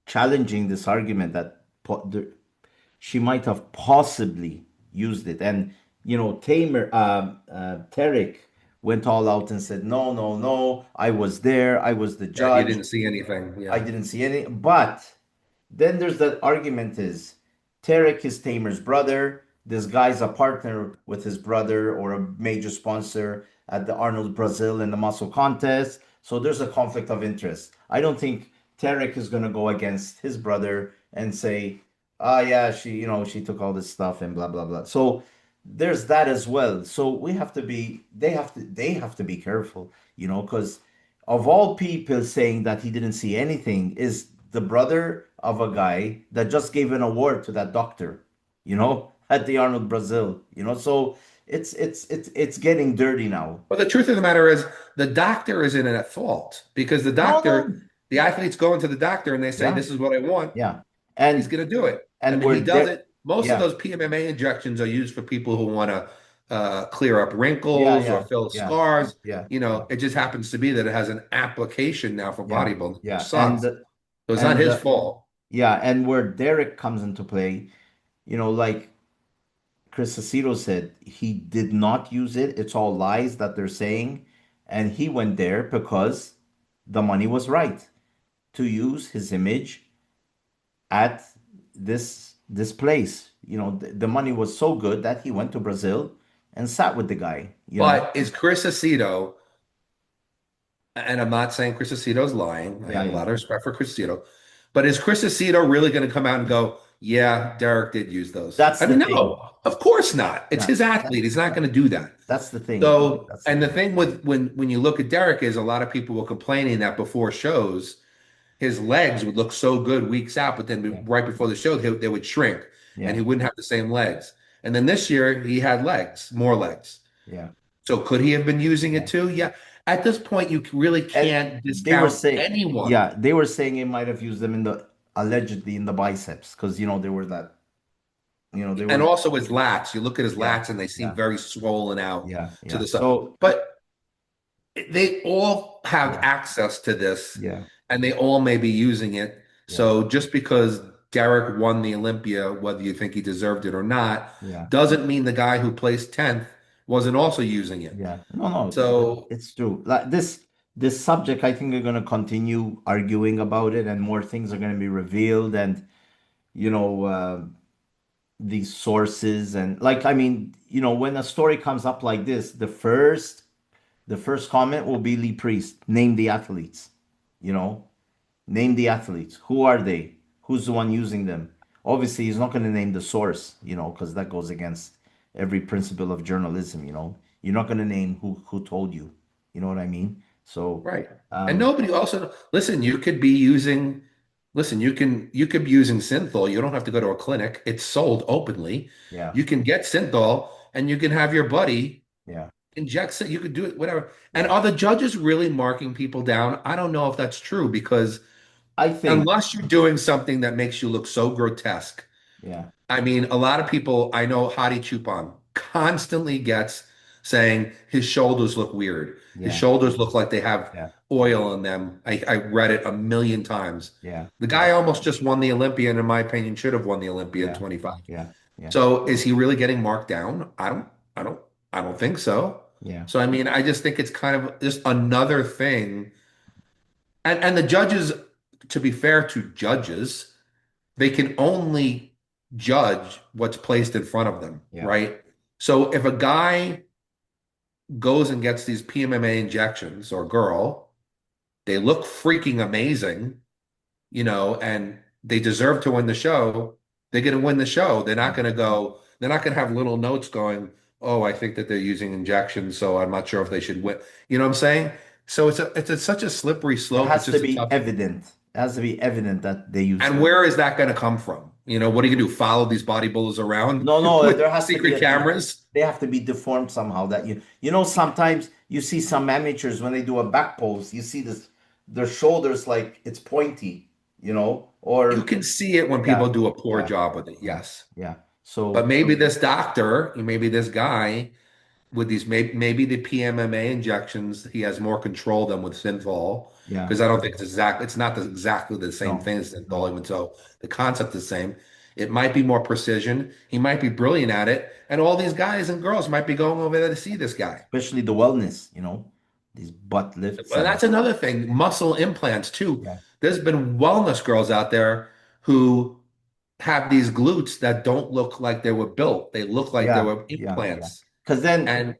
challenging this argument that she might have possibly used it. And, Tarek went all out and said, no, no, no, I was there. I was the Yeah, he judge. didn't see anything. I Yeah. didn't see any. But then there's that argument is Tarek is Tamer's brother. This guy's a partner with his brother or a major sponsor at the Arnold Brazil in the muscle contest. So there's a conflict of interest. I don't think Tarek is going to go against his brother and say, "Ah, yeah, she took all this stuff and blah blah blah." So there's that as well. So we have to be, they have to be careful, because of all people saying that he didn't see anything is the brother of a guy that just gave an award to that doctor, at the Arnold Brazil, so it's getting dirty now. Well, the truth of the matter is the doctor isn't at fault because No, no, the athletes go into the doctor and they say, yeah, this is what I want. yeah, He's and going to do it. and And he we're does there, it. Most of yeah, those PMMA injections are used for people who want to clear up yeah, wrinkles or yeah, fill yeah, scars. yeah, It just happens to be that it has an application now for yeah, bodybuilding, which yeah, sucks. So it's not and his fault. yeah, and where Derek comes into play, like Chris Aceto said, he did not use it. It's all lies that they're saying. And he went there because the money was right to use his image at this place. The money was so good that he went to Brazil and sat with the guy. But is Chris Aceto, and I'm not saying Chris Aceto's lying. I Yeah, have a yeah. lot of respect for Chris Aceto. But is Chris Aceto really going to come out and go, yeah, Derek did use those? That's I the mean, thing. no, of course not. It's Yeah. his athlete. He's not going to do that. That's the thing. So, That's the and the thing. thing with when you look at Derek is a lot of people were complaining that before shows, his legs would look so good weeks out, but then Yeah. right before the show, they would shrink and Yeah. he wouldn't have the same legs. And then this year he had legs, more legs. Yeah. So could he have been using it Yeah. too? Yeah. At this point, you really And can't they were discount saying, anyone. yeah, they were saying it might have used them allegedly in the biceps because they were that, they And were, also his lats. You look at his yeah, lats and they seem yeah, very swollen out yeah, to yeah. the side. So, But they all have yeah, access to this yeah, and they all may be using it. yeah, So just because Derek won the Olympia, whether you think he deserved it or not, yeah, doesn't mean the guy who placed 10th wasn't also using it. yeah. No, no, So, it's true. Like this subject, I think they're going to continue arguing about it, and more things are going to be revealed, and you know, uh, these sources, and like, I mean, when a story comes up like this, the first comment will be Lee Priest, name the athletes. You know, name the athletes. Who are they? Who's the one using them? Obviously, he's not going to name the source, because that goes against every principle of journalism. You're not going to name who told you. You know what I mean? So, Right. And um, nobody also listen, you could be using listen, you could be using synthol. You don't have to go to a clinic. It's sold openly. yeah, You can get synthol and you can have your buddy yeah, inject it. You could do it, whatever. And yeah. are the judges really marking people down? I don't know if that's true because I think, unless you're doing something that makes you look so grotesque. yeah, I mean, a lot of people I know, Hadi Chupan constantly gets saying his shoulders look weird. His yeah, shoulders look like they have yeah, oil in them. I read it a million times. yeah, The yeah, guy almost just won the Olympia, and in my opinion, should have won the Olympia in yeah, 25. yeah, yeah, So is he really getting marked down? I don't, I don't think so. yeah, So I mean, I just think it's kind of just another thing. And the judges, to be fair to judges, they can only judge what's placed in front of them, yeah, right? So if a guy goes and gets these PMMA injections or girl, they look freaking amazing, and they deserve to win the show, they're going to win the show. They're not going to have little notes going, oh, I think that they're using injections, so I'm not sure if they should win. You know what I'm saying? So such a slippery It slope. It's has to just a be tough. evident. It has to be evident that they use And them. where is that going to come from? What are you going to do? Follow these bodybuilders around No, no, with there has to be secret cameras? they have to be deformed somehow. That sometimes you see some amateurs when they do a back pose, you see their shoulders like it's pointy, You or can see it when yeah, people do a poor yeah, job with it, yeah, yes. yeah. But So maybe this doctor, maybe this guy with these, maybe the PMMA injections, he has more control than with synthol, yeah, because I don't think it's not exactly the same no, thing as synthol, no, even so the concept is the same. It might be more precision. He might be brilliant at it, and all these guys and girls might be going over there to see this guy. especially the wellness, these butt lifts Well, and that's another thing. Muscle implants too. yeah, There's been wellness girls out there who have these glutes that don't look like they were built. They look like they yeah, were yeah, yeah. implants. Because then, And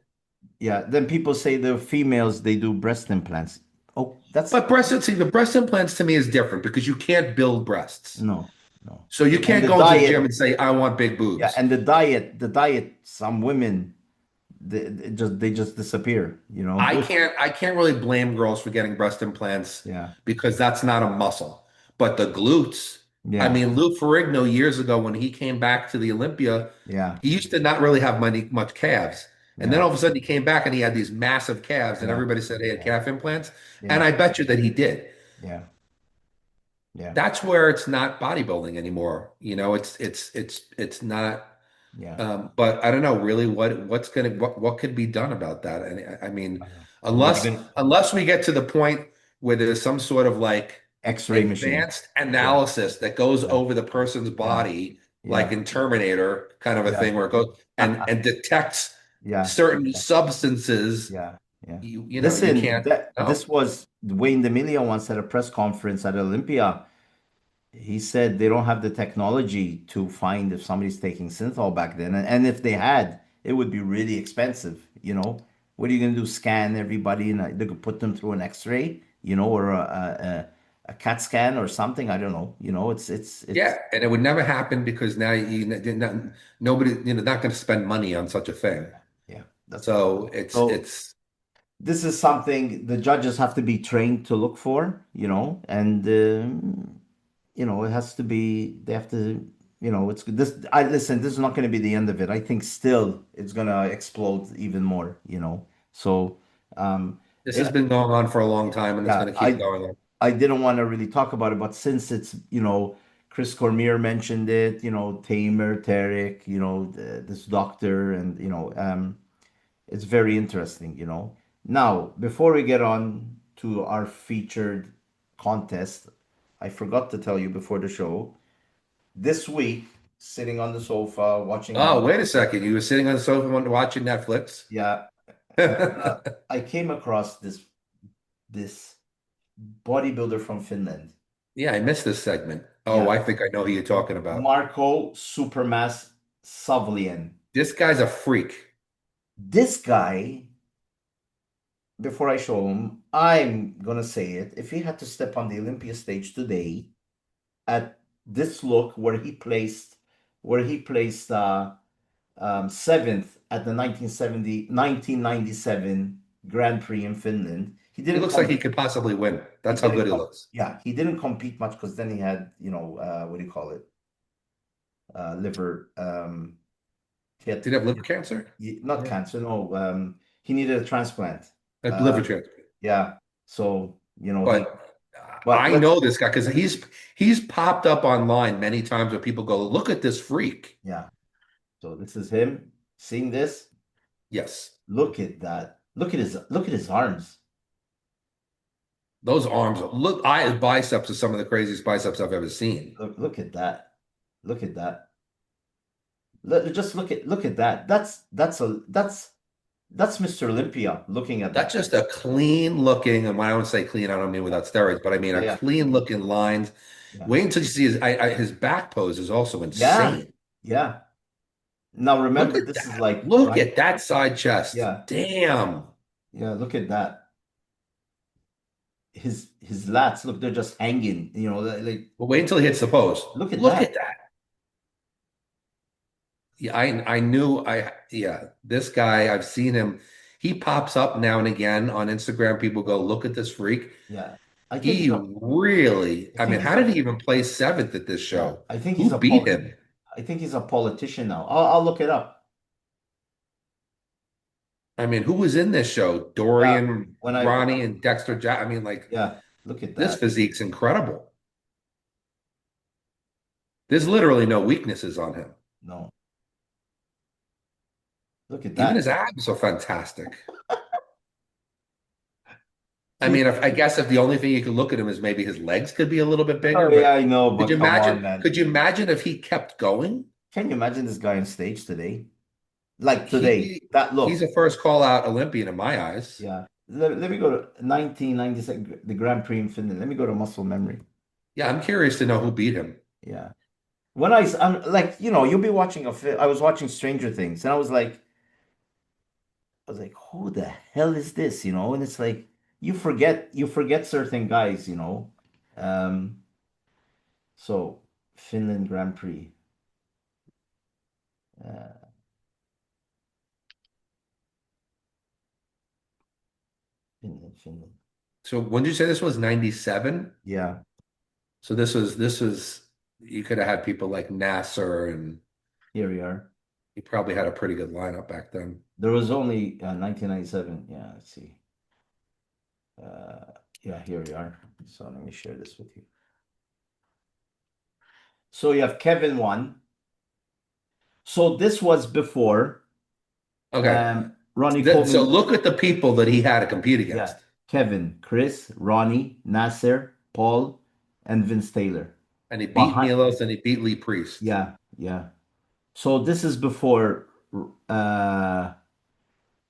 yeah, then people say the females they do breast implants. Oh, that's but see, the breast implants to me is different because you can't build breasts. no, no. So you And can't the go into the gym diet, and say, I want big yeah, boobs. and the diet, some women they just disappear, I can't really blame girls for getting breast implants Yeah, because that's not a muscle. But the glutes, I yeah, mean, Lou Ferrigno years ago when he came back to the Olympia, yeah, he used to not really have much calves. And then yeah, all of a sudden he came back and he had these massive calves, and yeah, everybody said he had yeah, calf implants. And yeah, I bet you that he did. yeah, yeah, That's where it's not bodybuilding anymore. It's not. yeah. But I don't know really what could be done about that. And I mean, I know. What are you unless gonna unless we get to the point where there's some sort of like X-ray machine? advanced Yeah, analysis that goes yeah, over the person's yeah, body, like yeah, in Terminator, kind of a yeah, thing where it goes and detects yeah, certain yeah, substances, yeah, yeah. you Listen, can't this know. was Wayne D'Amelio once at a press conference at Olympia. He said they don't have the technology to find if somebody's taking synthol back then. And if they had, it would be really expensive. What are you going to do? Scan everybody and they could put them through an X-ray, or a CAT scan or something. I don't know. It's Yeah, and it would never happen because now nobody, not going to spend money on such a thing. yeah, yeah. That's So so. it's This is something the judges have to be trained to look for, and it has to be. They have to, it's this. I listen. This is not going to be the end of it. I think still it's going to explode even more. So, um, This it, has been going on for a long time and it's yeah, going to keep I going on. I didn't want to really talk about it, but since it's Chris Cormier mentioned it, Tamer, Tarek, this doctor, and it's very interesting. Now, before we get on to our featured contest, I forgot to tell you before the show. This week, sitting on the sofa watching Oh, Netflix, wait a second. You were sitting on the sofa watching Netflix. yeah, I came across this bodybuilder from Finland, Yeah, I missed this segment. Oh, yeah, I think I know who you're talking about. Marko SuperMass Savolainen. This guy's a freak. This guy before I show him, I'm gonna say it. If he had to step on the Olympia stage today at this look where he placed seventh at the 1997 Grand Prix in Finland. He looks like he could possibly win. He That's how didn't good he com looks. yeah, he didn't compete much because then he had, what do you call it? Liver he had Did he have liver cancer? not Yeah. cancer, no, he needed a transplant. A liver Uh transplant. yeah. So, he But but I let's know this guy because he's popped up online many times where people go, look at this freak. yeah. So this is him. Seeing this? Yes. Look at that. Look at his arms. Those arms look his biceps are some of the craziest biceps I've ever seen. Look at that. Look at that. Just look at that. That's Mr. Olympia looking at That's that. just a clean looking, and when I don't say clean, I don't mean Yeah, without steroids, but I mean yeah, a yeah, clean looking lines. yeah, Wait until you see his back pose is also yeah, insane. yeah. Now Look remember, at this is that. like Look right. at that side chest. Yeah, Damn. yeah. Look at that. His lats. Look, they're just hanging. Like But wait until he hits the pose. look at Look that. at that. Yeah, I knew yeah, this guy, I've seen him. He pops up now and again on Instagram. People go, look at this freak. Yeah, I think He he's a. really, I I think mean, he's how did a. he even place seventh at this Yeah, show? I think he's Who a beat pol. him? I think he's a politician now. I'll look it up. I mean, who was in this show? Yeah, Dorian, when I. Ronnie, and Dexter Jack. I mean, like, Yeah, look at this that. physique's incredible. There's literally no weaknesses on him. No, look at Even that. his abs are fantastic. I He. mean, I guess if the only thing you could look at him is maybe his legs could be a little bit Oh bigger, yeah, but I know, could but you come on, imagine? man. Could you imagine if he kept going? Can you imagine this guy on stage today? Like today, He that he's a look. first call out Olympian in my eyes. Yeah. Let me go to 1996, the Grand Prix in Finland. Let me go to muscle memory. Yeah, I'm curious to know who beat him. Yeah. I'm like, you'll be watching a film. I was watching Stranger Things, and I was like, who the hell is this? And it's like you forget certain guys. Um, so Finland Grand Prix. Uh, Finland. So when did you say this was 97? Yeah. So this was you could have had people like Nasser and Here we are. he probably had a pretty good lineup back then. There was only 1997. Yeah, let's see. Uh, yeah, here we are. So let me share this with you. So you have Kevin one. So this was before Okay. Ronnie So Coleman. look at the people that he had to compete Yeah, against. Kevin, Chris, Ronnie, Nasser, Paul, and Vince Taylor. And he beat Behind, Milos and he beat Lee Priest. yeah, yeah. So this is before. Uh,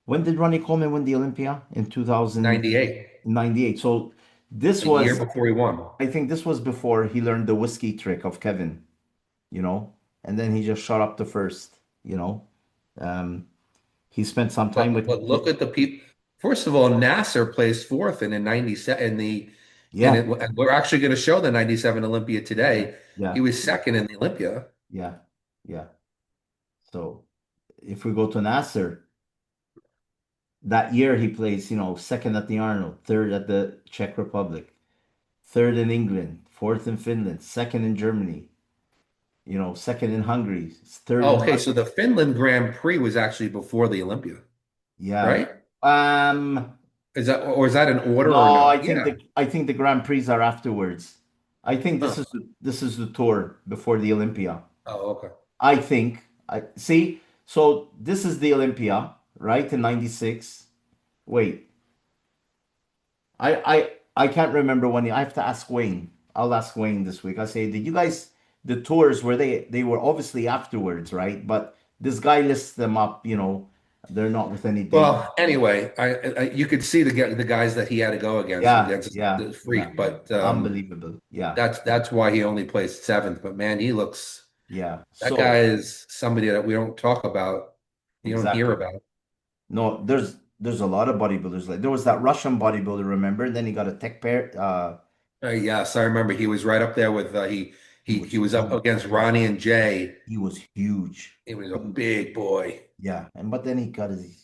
when did Ronnie Coleman win the Olympia? In 98, 2098. So this a year was, before he won. I think this was before he learned the whiskey trick of Kevin, you know, and then he just shot up to first. Um, he spent some time with, But look at the people. First of all, Nasser placed fourth in 97 in the yeah, and we're actually going to show the 97 Olympia yeah, today. He yeah, was second in the Olympia. yeah, yeah. So if we go to Nasser, that year he plays, second at the Arnold, third at the Czech Republic, third in England, fourth in Finland, second in Germany, second in Hungary, third Oh, in okay, so Russia. the Finland Grand Prix was actually before the Olympia, Yeah. right? Um, Is that an order or no, no? I think the Grand Prix are afterwards. I think this Huh. is the tour before the Olympia. Oh, okay. I think. I see. So this is the Olympia, right? In 96. Wait, I can't remember when. I have to ask Wayne. I'll ask Wayne this week. I say, did you guys the tours were they were obviously afterwards, right? But this guy lists them up. They're not with any date. Well, anyway, you could see the guys that he had to go Yeah, against yeah, the yeah. freak, but Unbelievable. Yeah, that's why he only placed seventh. But man, yeah. that guy So is somebody that we don't talk about, you don't hear exactly. about. No, there's a lot of bodybuilders. Like there was that Russian bodybuilder, remember? Then he got a tech pair. Yes, I remember he was right up there with He he was was up huge. against Ronnie and Jay. He was huge. He was a He- big boy. yeah, and but then he got his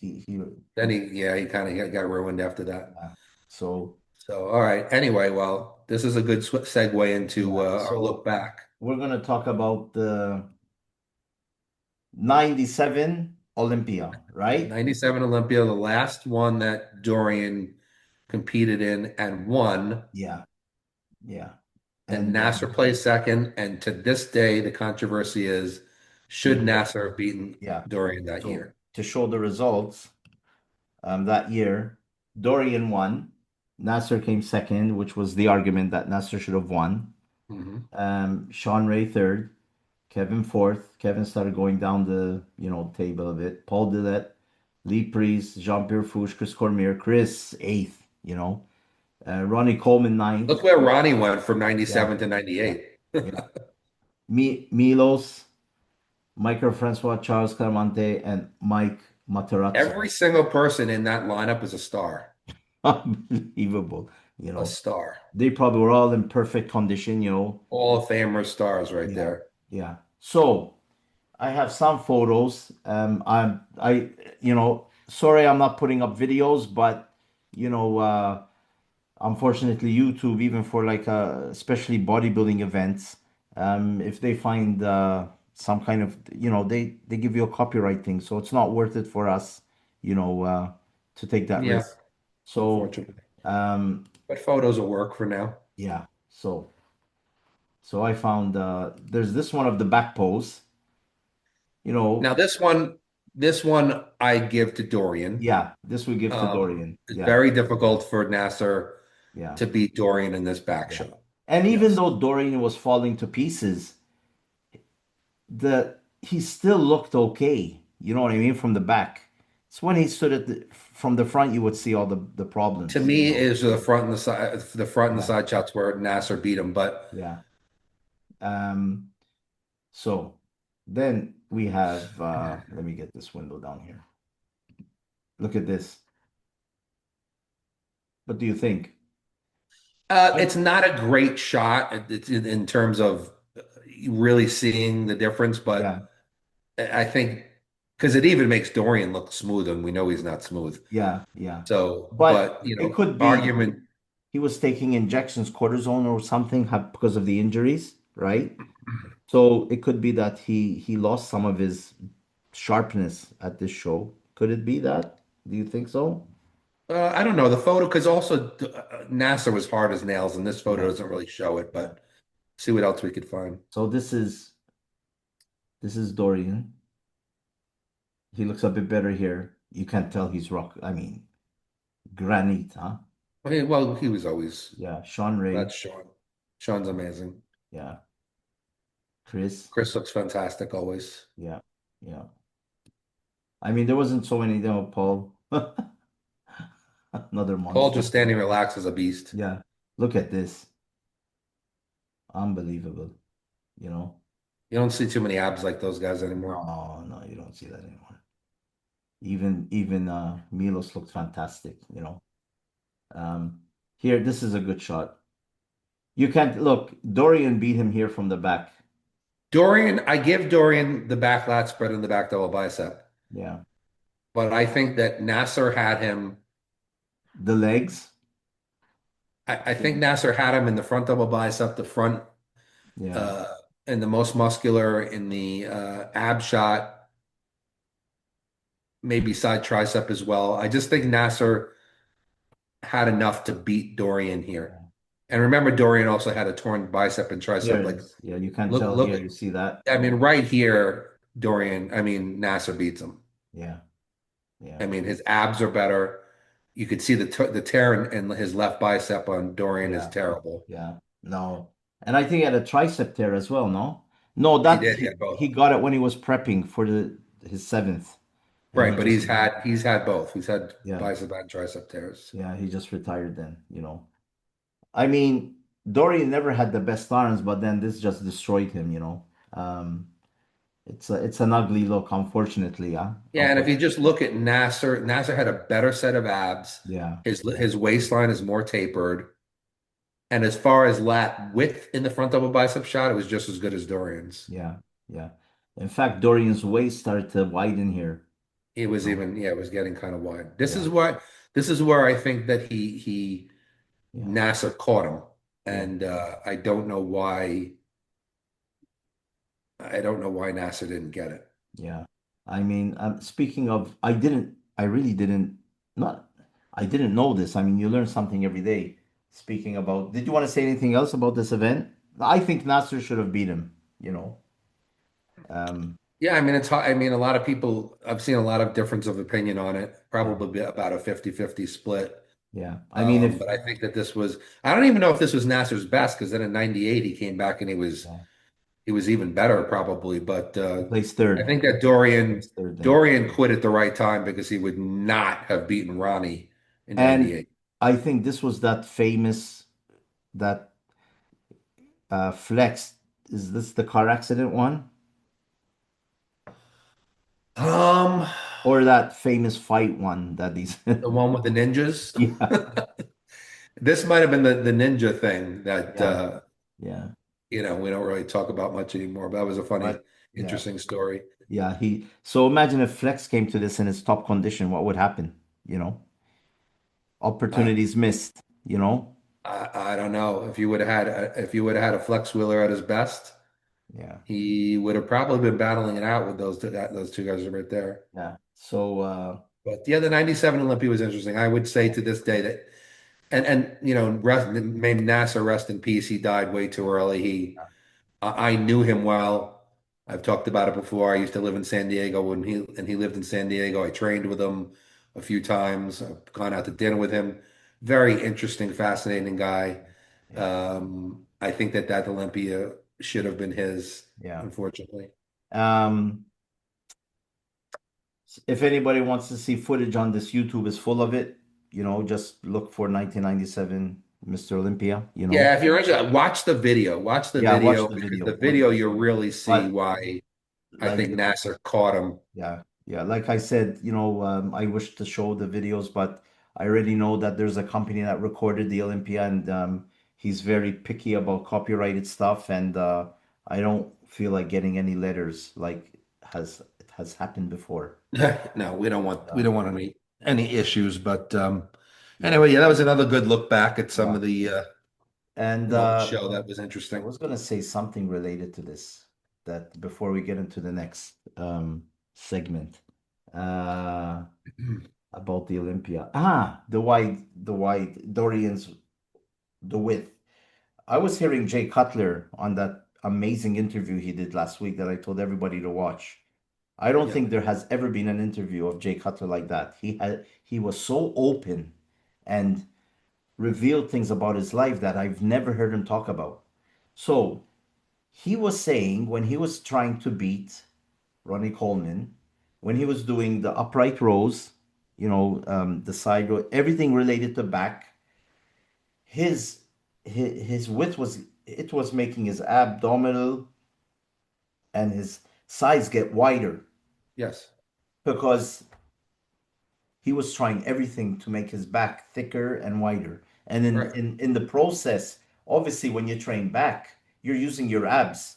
Then he kind of got ruined after that. yeah. So So, all right. Anyway, well, this is a good segue into yeah, our look so back. we're gonna talk about the '97 Olympia, right? 97 Olympia, the last one that Dorian competed in and won. Yeah, yeah, And and Nasser placed second. And to this day, the controversy is should he Nasser have beaten yeah. Dorian that So year? to show the results, that year, Dorian won. Nasser came second, which was the argument that Nasser should have won. Hmm. Sean Ray third, Kevin fourth. Kevin started going down the table a bit. Paul Dillette, Lee Priest, Jean-Pierre Fouche, Chris Cormier, Chris eighth. Ronnie Coleman ninth. Look where Ronnie went from Yeah, 97 to yeah, 98. yeah. Milos, Michael Francois, Charles Clemente, and Mike Materazzo. Every single person in that lineup is a star. Unbelievable. You A know, star. they probably were all in perfect condition. All of Famer stars right Yeah, there. yeah. So I have some photos. Sorry, I'm not putting up videos, but you know, unfortunately, YouTube, even for like especially bodybuilding events, if they find some kind of, they give you a copyright thing, so it's not worth it for us, you know, to take that Yeah, risk. So, unfortunately. um, But photos will work for now. yeah. So I found there's this one of the back pose, you Now know, this one I give to Dorian. yeah, this we give to Dorian. It's Yeah, very difficult for Nasser yeah, to beat Dorian in this back yeah. shot. And even Yes. though Dorian was falling to pieces, he still looked okay. You know what I mean? From the back. It's when he stood from the front you would see all the To problems, me, is the front and the Yeah, side shots where Nasser beat him. But yeah. Um, so then we have let me get this window down here. Look at this. What do you think? I it's not a great shot. It's in terms of really seeing the difference, yeah, but I think because it even makes Dorian look smooth, and we know he's not smooth. yeah, yeah. So, But but it could be argument. he was taking injections, cortisone or something, because of the injuries, right? So it could be that he lost some of his sharpness at this show. Could it be that? Do you think so? I don't know the photo because also Nasser was hard as nails, and this photo Yeah, doesn't really show it. yeah. But see what else we could find. So this is Dorian. He looks a bit better here. You can't tell he's rock. I mean, granite, huh? Okay, well, he was always Yeah, Sean Ray. that's Sean. Sean's amazing. Yeah, Chris. Chris looks fantastic always. Yeah, yeah. I mean, there wasn't so many, Paul. Another Paul monster. just standing relaxed as a beast. Yeah, look at this. Unbelievable. You know? You don't see too many abs like those guys anymore. No, no, you don't see that anymore. Even Milos looked fantastic. Um, Here, this is a good shot. You can't look. Dorian beat him here from the back. Dorian, I give Dorian the back lat spread and the back double bicep, Yeah, but I think that Nasser had him. the legs. I think Nasser had him in the front double bicep, the front, Yeah, uh, and the most muscular in the ab shot, maybe side tricep as well. I just think Nasser had enough to beat Dorian here. yeah. And remember, Dorian also had a torn bicep and Here tricep. it Like, is. Yeah, you can't look, tell here. look. You see that? I mean, right here, Nasser beats him. Yeah, yeah, I mean, his abs are better. You could see the tear in his left bicep on Dorian is yeah, terrible. yeah. No, and I think he had a tricep tear as well. No, no, He that did, he he, had both. he got it when he was prepping for his seventh, and Right, he but just he's had both. He's had yeah, bicep and tricep tears. yeah, he just retired then. I mean, Dorian never had the best arms, but then this just destroyed him. It's an ugly look, unfortunately. Yeah, Yeah, and if you unfortunately. just look at Nasser, Nasser had a better set of abs. Yeah, yeah, His waistline is more tapered. And as far as lat width in the front double bicep shot, it was just as good as Dorian's. yeah, yeah. In fact, Dorian's waist started to widen here. It You was know. even, yeah, it was getting kind of wide. Yeah, This is where I think that he yeah, Nasser caught him. yeah, And I don't know why Nasser didn't get it. yeah. I mean, speaking of, I really didn't, not, I didn't know this. I mean, you learn something every day. Speaking about, did you want to say anything else about this event? I think Nasser should have beat him, you know. Um, Yeah, I mean it's hard. I mean a lot of people I've seen a lot of difference of opinion on it, yeah, probably about a 50-50 split. yeah. I mean, if, But I think that this was I don't even know if this was Nasser's best because then in 98 he came back and yeah, he was even better probably. But he plays I third. think that He plays third then. Dorian quit at the right time because he would not have beaten Ronnie in And 98. I think this was that famous, that flex. Is this the car accident one? Um, Or that famous fight one that he's, the one with the ninjas. yeah, This might have been the ninja thing that yeah, yeah. we don't really talk about much anymore, but that was a funny, But yeah, interesting story. yeah. So imagine if Flex came to this in his top condition, what would happen? You know, I, opportunities missed, you know? I don't know if you would have if you would have had a flex wheeler at his best, Yeah, he would have probably been battling it out with those two guys right there. yeah. So, But yeah, the 97 Olympia was interesting. I would say to this day that may Nasser rest in peace. He died way too early. I knew him well. I've talked about it before. I used to live in San Diego when he lived in San Diego. I trained with him a few times. I've gone out to dinner with him. Very interesting, fascinating guy. yeah, I think that Olympia should have been his, yeah. unfortunately. Um, if anybody wants to see footage on this, YouTube is full of it. You know, just look for 1997 Mr. Olympia, you know. Yeah, if you're interested, watch the video. Watch the Yeah, watch video the because video. the video you really see But why I like, think Nasser caught him. yeah, yeah. Like I said, you know, I wish to show the videos, but I already know that there's a company that recorded the Olympia, and he's very picky about copyrighted stuff, and I don't feel like getting any letters like it has happened before. No, we Uh, don't want any issues. But anyway, yeah, that was another good look back at some yeah. of the And an old show that was I interesting. was gonna say something related to this that before we get into the next segment. Uh, about the Olympia. The wide, Dorian's, the width. I was hearing Jay Cutler on that amazing interview he did last week that I told everybody to watch. I don't Yeah. think there has ever been an interview of Jay Cutler like that. He was so open and revealed things about his life that I've never heard him talk about. So he was saying when he was trying to beat Ronnie Coleman, when he was doing the upright rows, you know, the side row, everything related to back, his his width was, it was making his abdominal and his sides get wider Yes. because he was trying everything to make his back thicker and wider. And Right. in the process, obviously, when you train back, you're using your abs,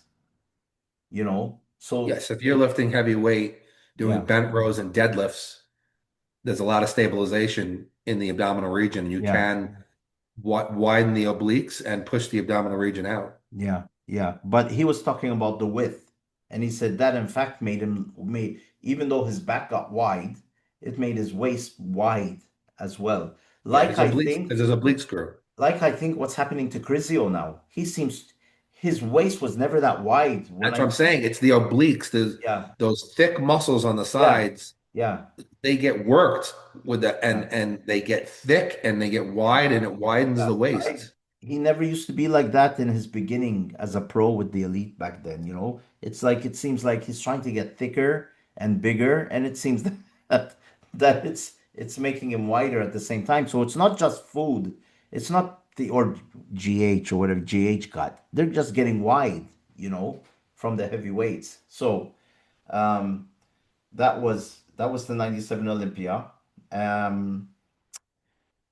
you know. So Yes. If you're lifting heavy weight, doing yeah, bent rows and deadlifts, there's a lot of stabilization in the abdominal region. You yeah. can widen the obliques and push the abdominal region out. Yeah, yeah. But he was talking about the width. And he said that in fact made even though his back got wide, it made his waist wide as well. Yeah, Like I think, because there's oblique screw. what's happening to Crizio now. He seems his waist was never that wide when That's what I I'm saying. It's the obliques, yeah, those thick muscles on the yeah, sides. yeah, They get worked with the yeah. and they get thick and they get wide and it widens Yeah, the waist. he never used to be like that in his beginning as a pro with the elite back then, you know? It's like it seems like he's trying to get thicker and bigger, and it seems that it's making him wider at the same time. So it's not just food. It's not the or GH or whatever GH got. They're just getting wide, you know, from the heavy weights. So Um, that was the 97 Olympia. Um,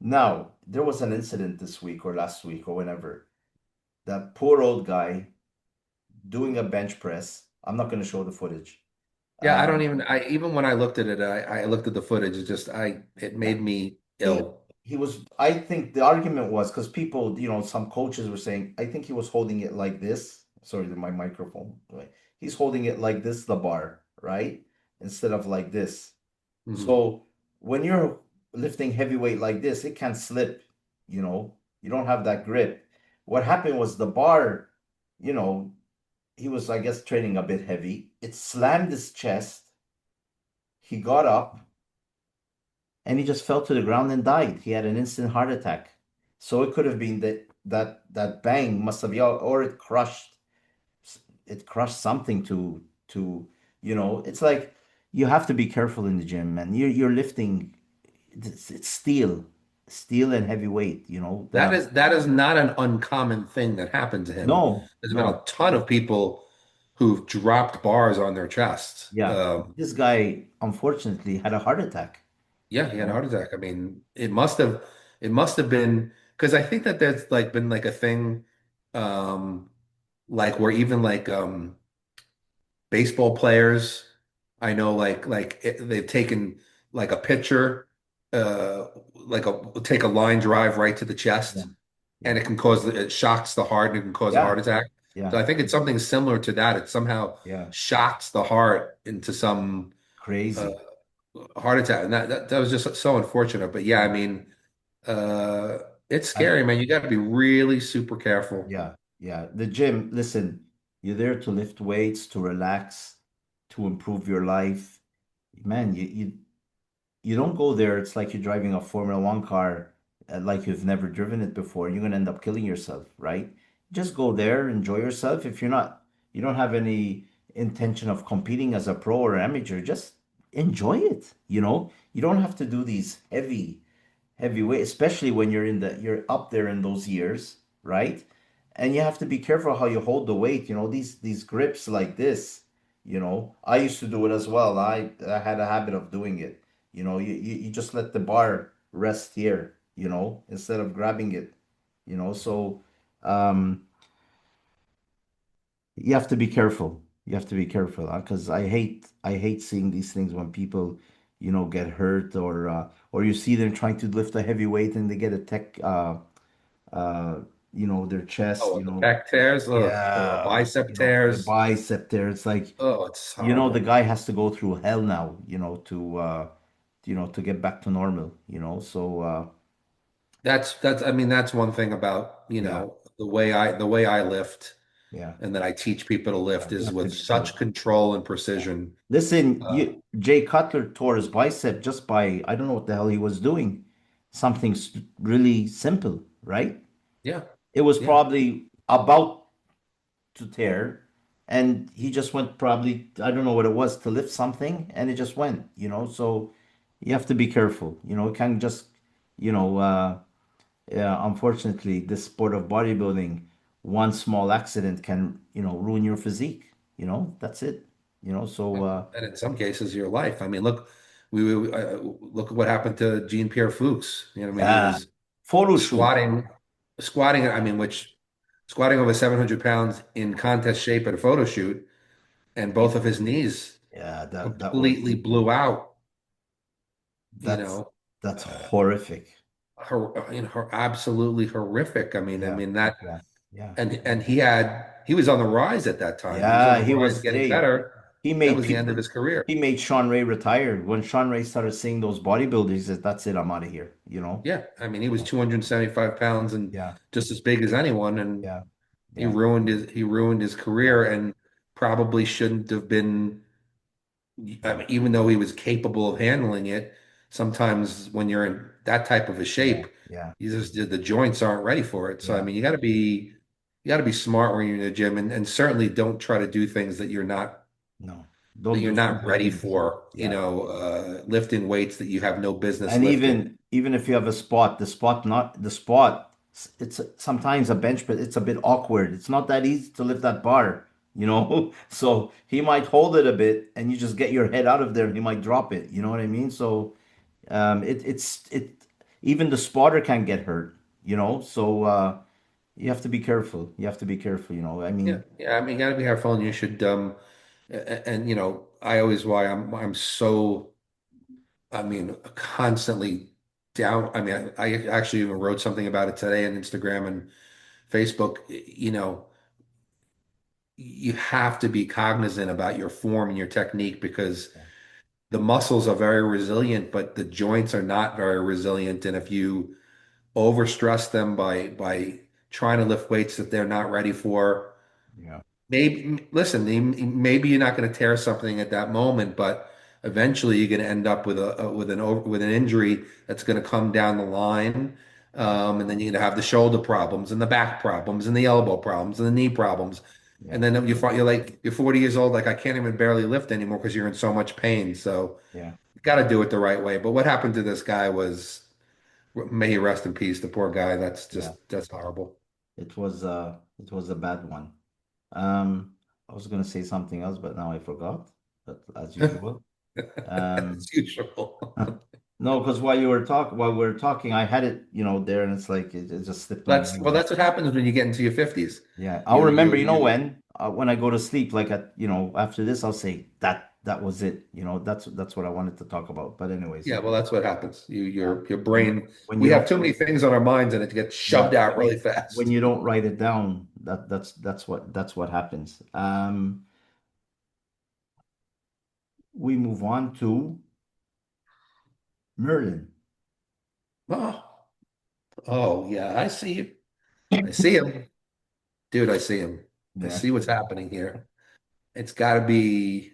Now, there was an incident this week or last week or whenever. That poor old guy doing a bench press. I'm not going to show the footage. Yeah, I don't Um, even I even when I looked at it, I looked at the footage, it yeah, made me he ill. he was. I think the argument was because people, some coaches were saying, I think he was holding it like this. Sorry, my microphone. Right. He's holding it like this, the bar, right, instead of like this. Mhm. So when you're lifting heavyweight like this, it can slip. You don't have that grip. What happened was the bar, you know, he was, I guess, training a bit heavy. It slammed his chest. He got up and he just fell to the ground and died. He had an instant heart attack. So it could have been that bang must have, or it crushed something it's like you have to be careful in the gym, man. You're lifting. It's steel and heavyweight. That is not an uncommon thing that happened to him. No, There's been a no, ton of people who've dropped bars on their chest. yeah. This guy unfortunately had a heart attack. Yeah, he You had a know, heart attack. I mean, it must have been because I think that there's like been like a thing, um, like where even like baseball players, I know they've taken like a pitcher, take a line drive right to the yeah, chest, and yeah, it shocks the heart and it can cause a yeah, heart attack. yeah, So I think it's something similar to that. It somehow yeah. shocks the heart into some uh, Crazy. heart attack, and that was just so unfortunate. But yeah, I Yeah. mean, uh, it's And scary, man. You got to be really super careful. yeah, yeah. The gym, listen, you're there to lift weights, to relax, to improve your life. Man, you don't go there. It's like you're driving a Formula One car, like you've never driven it before. You're gonna end up killing yourself, right? Just go there, enjoy yourself. If you don't have any intention of competing as a pro or amateur, just enjoy it. You don't have to do these heavyweight, especially when you're up there in those years, right? And you have to be careful how you hold the weight. These grips like this. I used to do it as well. I had a habit of doing it. You just let the bar rest here. Instead of grabbing it. So um, you have to be careful. You have to be careful, because I hate seeing these things when people, get hurt, or you see them trying to lift a heavy weight and they get a tech, uh, their chest, Oh, the back tears, ugh, or yeah, bicep their tears. bicep there. It's like, Oh, it's the horrible. guy has to go through hell now, to get back to normal, so I mean, that's one thing about, yeah, the way I lift yeah, and that I teach people to lift you is have to with be such careful. control and Yeah. precision. Listen, Uh, Jay Cutler tore his bicep just by, I don't know what the hell he was doing. Something really simple, right? yeah, It was yeah. probably about to tear, and he just went, probably, I don't know what it was, to lift something, and it just went. So you have to be careful. It can just, you know, yeah, unfortunately, this sport of bodybuilding, one small accident can, ruin your physique. That's it. So And in some cases, your life. I mean, look at what happened to Jean-Pierre Fuchs. I mean, he yeah, was photo shoot. squatting. I mean, which squatting over 700 pounds in contest shape at a photo shoot, and both of his knees Yeah, completely blew out. You that's know, that's uh, horrific. absolutely horrific. I Yeah, mean that, yeah, yeah, and he was on the rise at that time. He was on yeah. the He rise, was. getting Hey, better. he That made was the end people. of his career. He made Sean Ray retired. When Sean Ray started seeing those bodybuilders, he said, "That's it. I'm out of here." Yeah, I mean, he was Yeah, 275 pounds and yeah, just as big as anyone, and yeah, he yeah, ruined his yeah, career and probably shouldn't have been. I mean, even though he was capable of handling it, sometimes when you're in that type of a yeah, shape, yeah, the joints aren't ready for it. So I yeah. mean, you got to be smart when you're in the gym, and certainly don't try to do things No, that don't you're do not stupid ready things. for. Yeah. Lifting weights that you have no business And lifting. even if you have a spot, the spot, it's sometimes a bench, but it's a bit awkward. It's not that easy to lift that bar. you know? So he might hold it a bit and you just get your head out of there and he might drop it. You know what I mean? So it even the spotter can get hurt, you know? So you have to be careful. You have to be careful, you know. I Yeah, mean, yeah. I mean, you gotta be careful, and you should. And you know, I always why I'm so. I mean, constantly down. I mean, I actually even wrote something about it today on Instagram and Facebook. You know, you have to be cognizant about your form and your technique because the muscles are very resilient, but the joints are not very resilient. And if you overstress them by trying to lift weights that they're not ready for, yeah, maybe listen, maybe you're not going to tear something at that moment, but eventually you're going to end up with with an injury that's going to come down the line. yeah, And then you're going to have the shoulder problems and the back problems and the elbow problems and the knee problems. And yeah, then you're like you're 40 years old, like I can't even barely lift anymore because you're in so much pain. So yeah, you got to do it the right way. But what happened to this guy was, may he rest in peace, the poor guy. yeah. That's horrible. It was a bad one. I was gonna say something else, but now I forgot. But as usual. Um, As usual. no, because while we were talking, I had it, you know, there, and it's like it just slipped my That's well, mind. that's what happens when you get into your 50s. Yeah, I'll You remember. You know you when I go to sleep, like at you know after this, I'll say that was it. You know, that's what I wanted to talk about. But anyways, Yeah, well, that's what happens. yeah, Your when brain, when you we have don't too many things on our minds and it gets yeah shoved out really when fast. you don't write it down, that's what happens. We move on to Merlin. Oh, oh yeah, I see you. I see him. Dude, I see him. I Yeah, see what's happening here. It's got to be,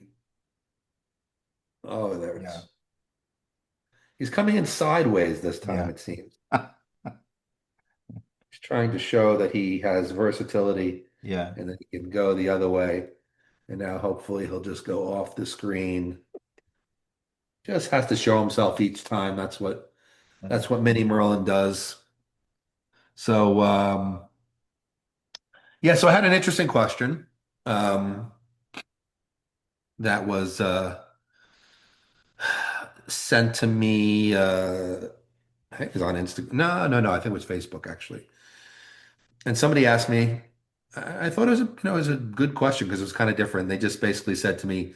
oh, there it yeah, is. He's coming in sideways this time, yeah, it seems. He's trying to show that he has versatility yeah. and that he can go the other way. And now hopefully he'll just go off the screen. Just has to show himself each time. Yeah. That's what Mini Merlin does. So yeah, so I had an interesting question um, that was sent to me. I think it was on Instagram. No. I think it was Facebook actually. And somebody asked me. I thought it was it was a good question because it was kind of different. They just basically said to me,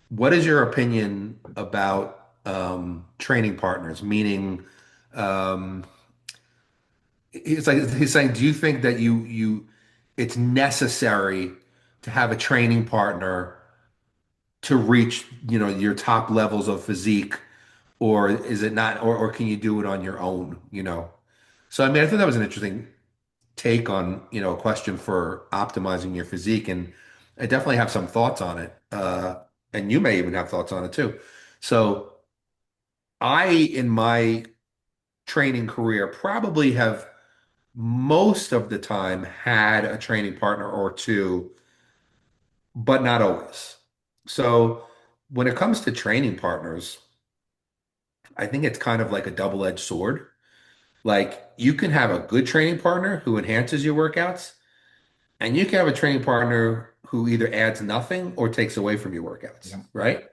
"What is your opinion about training partners?" Meaning, um, he's saying, do you think that it's necessary to have a training partner to reach, you know, your top levels of physique, or is it not, or can you do it on your own, you know? So I mean, I think that was an interesting take on, you know, a question for optimizing your physique, and I definitely have some thoughts on it. And you may even have thoughts on it too. So in my training career, probably have most of the time had a training partner or two, but not always. So when it comes to training partners, I think it's kind of like a double-edged sword. Like you can have a good training partner who enhances your workouts, and you can have a training partner who either adds nothing or takes away from your workouts, Yeah. right?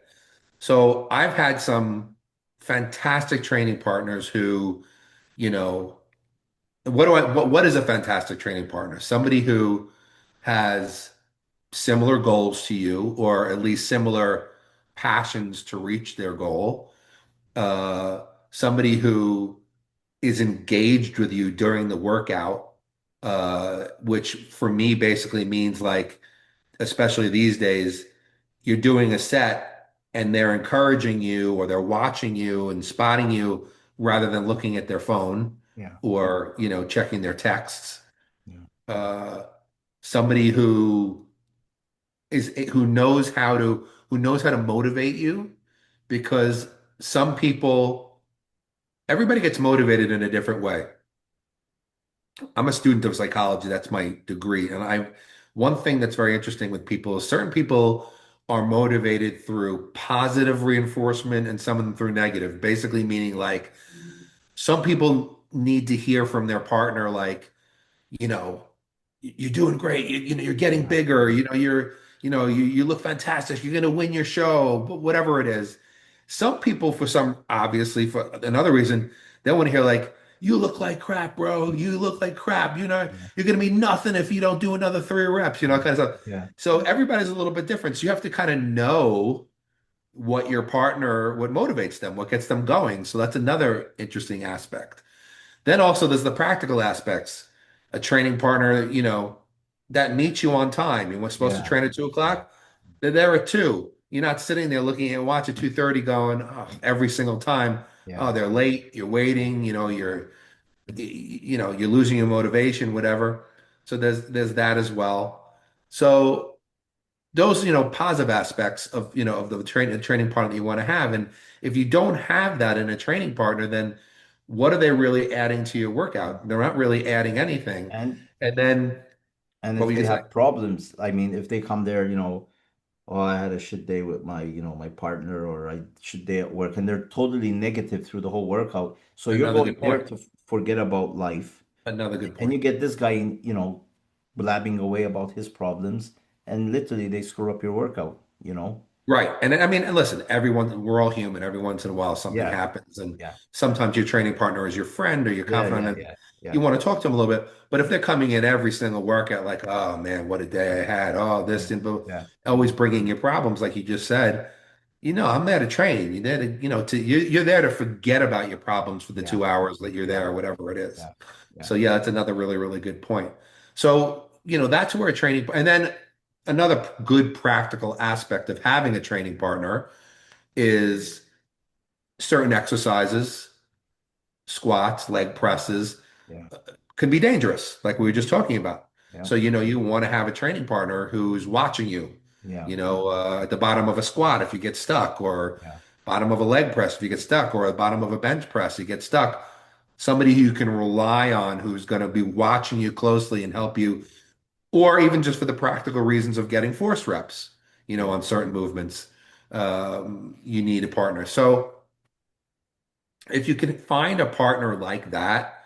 So I've had some fantastic training partners who, you know, what is a fantastic training partner? Somebody who has similar goals to you, or at least similar passions to reach their goal. Somebody who is engaged with you during the workout, which for me basically means like, especially these days, you're doing a set and they're encouraging you or they're watching you and spotting you rather than looking at their phone Yeah. or, you know, checking their texts. Yeah. Uh, Somebody who knows how to motivate you because some people everybody gets motivated in a different way. I'm a student of psychology, that's my degree, and I one thing that's very interesting with people is certain people are motivated through positive reinforcement and some of them through negative, basically meaning like some people need to hear from their partner like, you know, you're doing great. You know, you're getting Yeah. bigger. you look fantastic. You're going to win your show, but whatever it is. Some people, for some, obviously, for another reason, they want to hear like, you look like crap, bro. You look like crap. Yeah. You're going to be nothing if you don't do another 3 reps, kind of stuff. Yeah. So everybody's a little bit different. So you have to kind of know what your partner, what motivates them, what gets them going. So that's another interesting aspect. Then also there's the practical aspects. A training partner, that meets you on time. You were supposed to Yeah. train at 2 o'clock. They're there at 2. You're not sitting there looking at watch at 2:30 going, oh, every single time. Yeah. Oh, they're late. You're waiting. You're losing your motivation, whatever. So there's that as well. So those positive aspects of of the training partner that you want to have. And if you don't have that in a training partner, then what are they really adding to your workout? They're not really adding anything. And And then and what if were you they gonna say? have problems, I mean, if they come there, oh, I had a shit day with my partner, or I shit day at work, and they're totally negative through the whole workout. So you're Another going good there point. to forget about life, Another good and point. you get this guy, blabbing away about his problems, and literally they screw up your workout. Right. And I mean, and listen, we're all human. Every once in a while, something Yeah, happens. And yeah, sometimes your training partner is your friend or your yeah, confidant, yeah, and yeah, yeah, you want to talk to them a little bit. But if they're coming in every single workout, like, oh man, what a day I had. Oh, yeah, this and yeah, always bringing your problems, like you just said, I'm there to train. You're there to, you're there to forget about your problems for the yeah, 2 hours that you're yeah, there or whatever it is. yeah, yeah, So yeah, that's another really, really good point. So, that's where a training, and then another good practical aspect of having a training partner is certain exercises, squats, leg presses, yeah, can be dangerous, like we were just talking about. yeah, So, you want to have a training partner who's watching you, yeah, at the bottom of a squat if you get stuck, or yeah, bottom of a leg press if you get stuck, or the bottom of a bench press you get stuck. Somebody who you can rely on who's going to be watching you closely and help you, or even just for the practical reasons of getting force reps, on certain movements. You need a partner. So, if you can find a partner like that,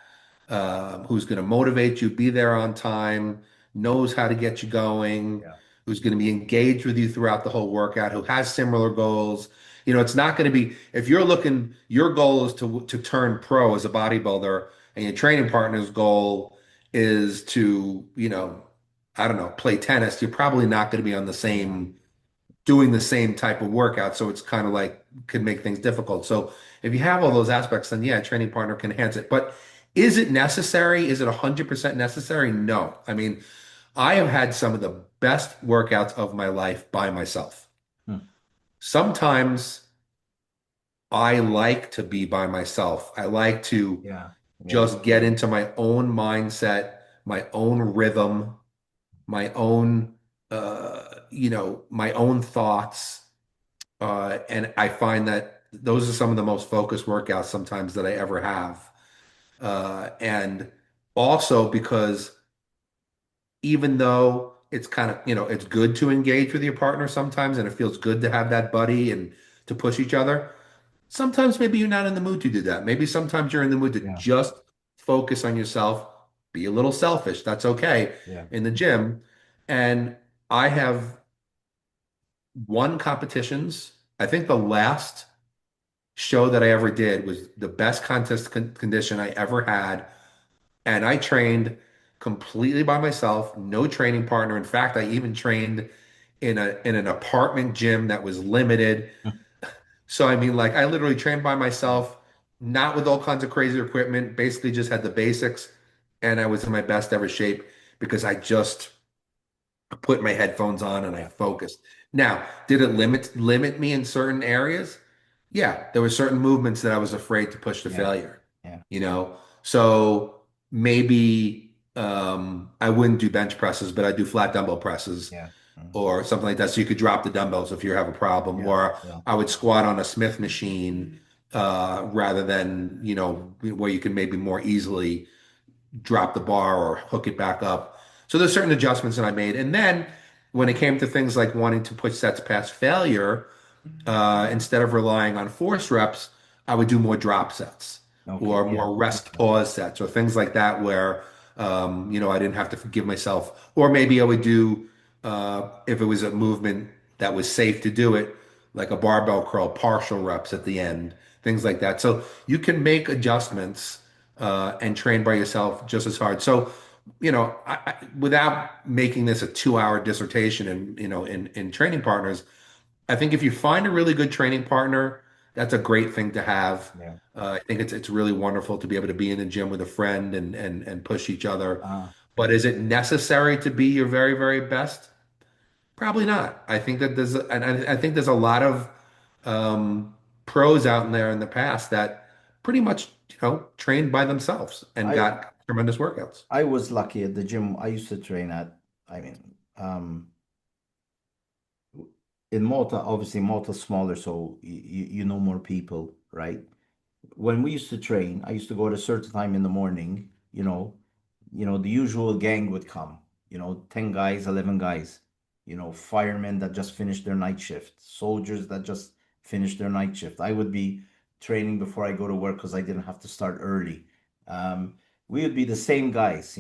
who's going to motivate you, be there on time, knows how to get you going, yeah, who's going to be engaged with you throughout the whole workout, who has similar goals. It's not going to be, if you're looking, your goal is to turn pro as a bodybuilder, and your training partner's goal is to, I don't know, play tennis. You're probably not going to be on the yeah, same doing the same type of workout. So it's kind of like could make things difficult. So if you have all those aspects, then yeah, a training partner can enhance it. But is it necessary? Is it 100% necessary? No. I mean, I have had some of the best workouts of my life by myself. hmm, Sometimes I like to be by myself. I like to yeah, yeah, just get into my own mindset, my own rhythm, my own, my own thoughts. And I find that those are some of the most focused workouts sometimes that I ever have. And also because even though it's kind of, it's good to engage with your partner sometimes, and it feels good to have that buddy and to push each other, sometimes maybe you're not in the mood to do that. Maybe sometimes you're in the mood to yeah, just focus on yourself, be a little selfish. That's okay yeah, in the gym. And I have won competitions. I think the last show that I ever did was the best contest condition I ever had. And I trained completely by myself, no training partner. In fact, I even trained in an apartment gym that was limited. So I mean, like I literally trained by yeah, myself, not with all kinds of crazy equipment, basically just had the basics, and I was in my best ever shape because I just put my headphones on and I yeah, focused. Now, did it limit me in certain areas? Yeah, there were certain movements that I was afraid to push to yeah, failure, yeah, you know. So maybe I wouldn't do bench presses, but I do flat dumbbell presses yeah, mm, or something like that. So you could drop the dumbbells if you have a problem, yeah, or yeah, I would squat on a Smith machine rather than, where you can maybe more easily drop the bar or hook it back up. So there's certain adjustments that I made. And then when it came to things like wanting to push sets past failure, instead of relying on force reps, I would do more drop sets okay, or yeah, more rest okay, pause sets or things like that where I didn't have to forgive myself. Or maybe I would do if it was a movement that was safe to do it, like a barbell curl, partial reps at the end, things like that. So you can make adjustments and train by yourself just as hard. So, without making this a 2-hour dissertation and in training partners, I think if you find a really good training partner, that's a great thing to have. Yeah. I think it's really wonderful to be able to be in the gym with a friend and push each other. Uh, But is it necessary to be your very, very best? Probably not. I think that I think there's a lot of pros out in there in the past that pretty much, trained by themselves and I got tremendous workouts. I was lucky at the gym I used to train at. I mean, in Malta, obviously Malta's smaller, so you know more people, right? When we used to train, I used to go at a certain time in the morning, the usual gang would come, 10 guys, 11 guys, firemen that just finished their night shift, soldiers that just finished their night shift. I would be training before I go to work because I didn't have to start early. We would be the same guys,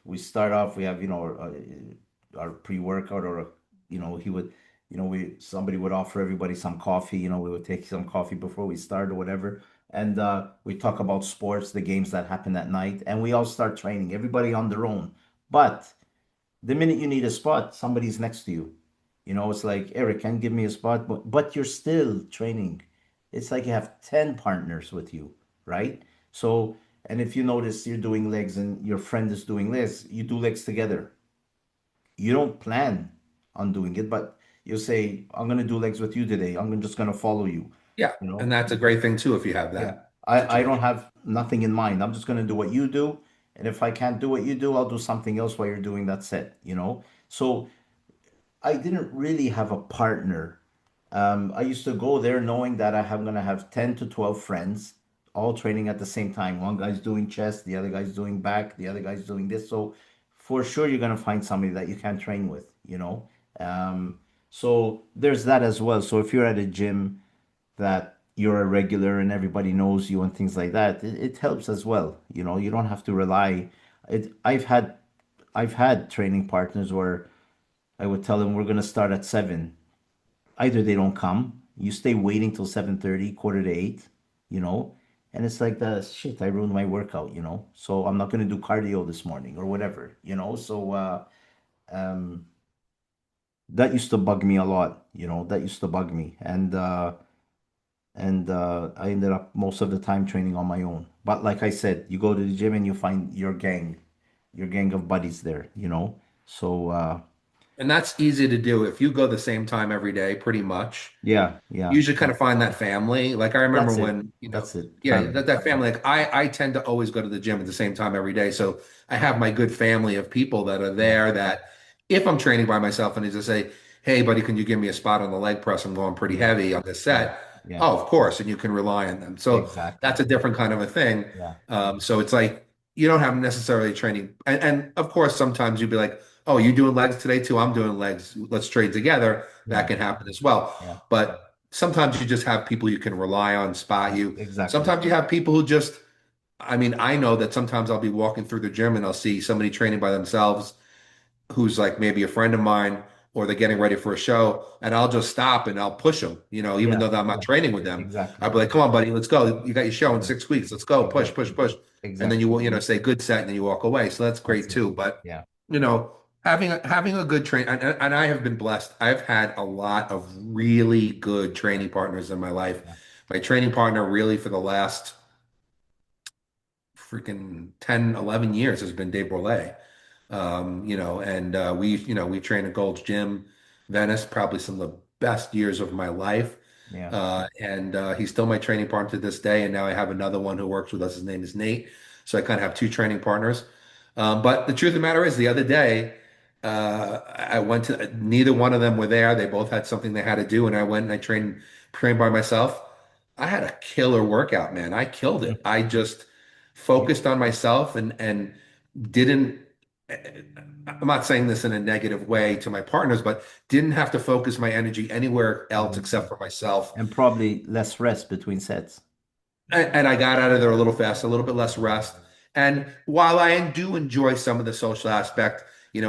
we start off, we have, our pre-workout or, he would, somebody would offer everybody some coffee, we would take some coffee before we start or whatever, and we talk about sports, the games that happen at night, and we all start training, everybody on their own. But the minute you need a spot, somebody's next to you. It's like, Eric, can you give me a spot? But you're still training. It's like you have 10 partners with you, right? So, and if you notice you're doing legs and your friend is doing legs, you do legs together. You don't plan on doing it, but you say, I'm going to do legs with you today. I'm just going to follow you, Yeah, you and know? that's a great thing too if you have Yeah. that I don't situation. have nothing in mind. I'm just going to do what you do. And if I can't do what you do, I'll do something else while you're doing that set. So I didn't really have a partner. I used to go there knowing that I'm going to have 10 to 12 friends all training at the same time. One guy's doing chest, the other guy's doing back, the other guy's doing this. So for sure, you're going to find somebody that you can train with. So there's that as well. So if you're at a gym that you're a regular and everybody knows you and things like that, it helps as well. You don't have to rely. I've had training partners where I would tell them we're gonna start at 7. Either they don't come, you stay waiting till 7:30, quarter to 8, you know, and it's like the shit, I ruined my workout. So I'm not gonna do cardio this morning or whatever. So um that used to bug me a lot. That used to bug me. And I ended up most of the time training on my own. But like I said, you go to the gym and you find your gang of buddies there. So And that's easy to do if you go the same time every day, pretty much. yeah, yeah, Usually kind of find that family. Like I remember that's it. when, That's it. yeah, Family. that family. Like I tend to always go to the gym at the same time every day. So I have my good family of people that are Yeah, there that if I'm training by myself and they just say, hey, buddy, can you give me a spot on the leg press? I'm going pretty yeah, heavy on this yeah, set. yeah. Oh, of course. And you can rely on them. So that's Exactly. a different kind of a thing. Yeah, So it's like you don't have necessarily training. And of course, sometimes you'd be like, oh, you doing legs today too? I'm doing legs. Let's trade together. That yeah, can happen as well. yeah. But sometimes you just have people you can rely on, spot you. Exactly. Sometimes you have people who just, I mean, I know that sometimes I'll be walking through the gym and I'll see somebody training by themselves who's like maybe a friend of mine or they're getting ready for a show and I'll just stop and I'll push them, even Yeah, though I'm not yeah. training with them. I'll Exactly. be like, come on, buddy, let's go. You got your show in Yeah, 6 weeks. Let's go. Push, push, exactly. push. And then Exactly. you will, say good set and then you walk away. So that's That's great it. too. But, Yeah, having a good train and I have been blessed. I've had a lot of really good training partners in my life. yeah, My training partner really for the last freaking 10, 11 years has been Dave Borlée. And we trained at Gold's Gym, Venice, probably some of the best years of my life. yeah. And he's still my training partner to this day. And now I have another one who works with us. His name is Nate. So I kind of have two training partners. But the truth of the matter is, the other day, I went to neither one of them were there. They both had something they had to do, and I went and I trained by myself. I had a killer workout, man. I killed it. I just Yeah, focused on myself and didn't. I'm not saying this in a negative way to my partners, but didn't have to focus my energy anywhere else except exactly. for myself. And probably less rest between sets. And I got out of there a little fast, a little bit less rest. And while I do enjoy some of the social aspect,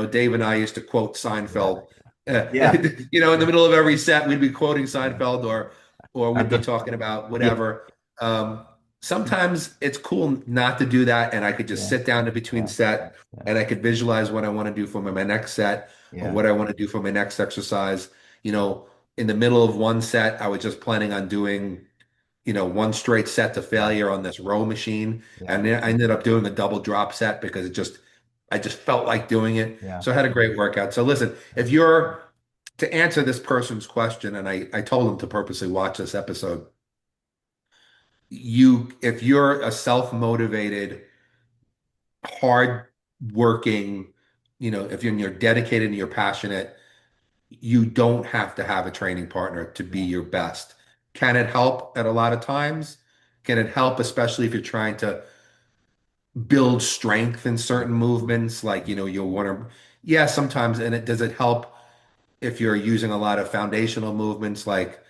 Dave and I used to quote Yeah. Seinfeld. Yeah. In the Yeah. middle of every set, we'd be quoting Yeah. Seinfeld, or we'd At be the, talking about yeah. whatever. Sometimes it's cool not to do that, and I could just Yeah. sit down in between Yeah. set, Yeah. and I could visualize what I want to do for my next set, or Yeah. what I want to do for my next exercise. You know, in the middle of one set, I was just planning on doing one straight set to Yeah. failure on this row machine. Yeah. And then I ended up doing a double drop set because I just felt like doing it. Yeah. So I had a great workout. So listen, if to answer this person's question, and I told him to purposely watch this episode, if you're a self-motivated, hard working, if you're dedicated and you're passionate, you don't have to have a training partner to be Yeah. your best. Can it help at a lot of times? Can it help, especially if you're trying to build strength in Yeah. certain movements? Like, you'll want to, yeah, sometimes. And does it help if you're using a lot of foundational movements, like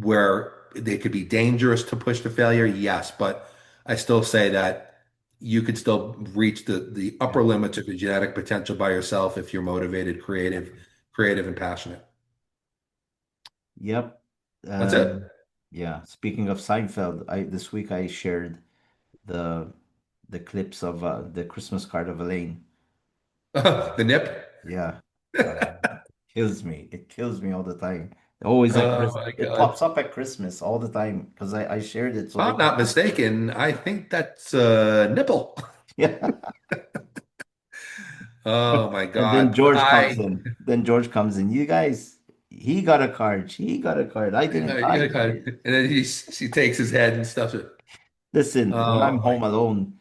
where they could be dangerous to push to failure? Yes. But I still say that you could still reach the Yeah. upper limits of your genetic potential by yourself if you're motivated, creative and passionate. Yep. That's it. Um, yeah. Speaking of Seinfeld, I this week I shared the the clips of the Christmas card of Elaine. The nip. Yeah. Kills me. It kills me all the time. Always at Oh Christmas. my It God. pops up at Christmas all the time because I shared it If so I I'm can. not mistaken, I think that's a nipple. Yeah. Oh my And then God. George comes in. Then George comes in. You guys, he got a card. She got a card. I didn't. You I gotta kind of, did. and then she takes his head and stuff it. Listen, when I'm Oh my. home alone,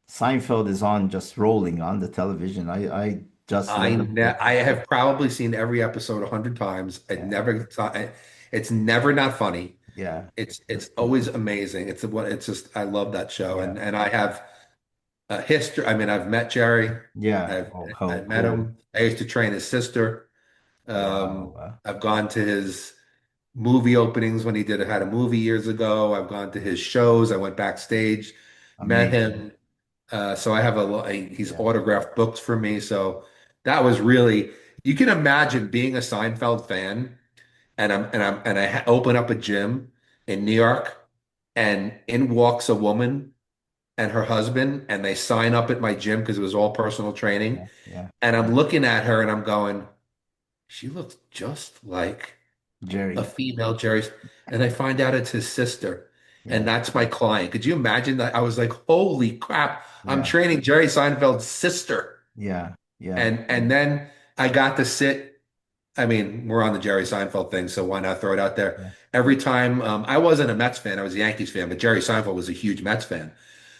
Seinfeld is on, just rolling on the television. I just let him take I his have pick. probably seen every episode 100 times. Yeah. It's never not funny. Yeah. It's Just always amazing. It's just I love that show, yeah. and I have a history. I mean, I've met Jerry. Yeah. I've Oh, how I've met cool. him. I used to train his sister. Wow. I've gone to his movie openings when he had a movie years ago. I've gone to his shows. I went backstage, met Amazing. him. So I have he's Yeah. autographed books for me. So that was really, you can imagine being a Seinfeld fan, and I open up a gym in New York, and in walks a woman and her husband, and they sign up at my gym because it was all personal training. Yeah. Yeah. And Yeah. I'm looking at her and I'm going, she looks just like a Jerry. female Jerry, and I find out it's his sister, and Yeah. that's my client. Could you imagine that? I was like, "Holy crap! I'm Yeah. training Jerry Seinfeld's sister," Yeah. Yeah. and then I got to sit. I mean, we're on the Jerry Seinfeld thing, so why not throw it out there? Yeah. Every time I wasn't a Mets fan, I was a Yankees fan, but Jerry Seinfeld was a huge Mets fan.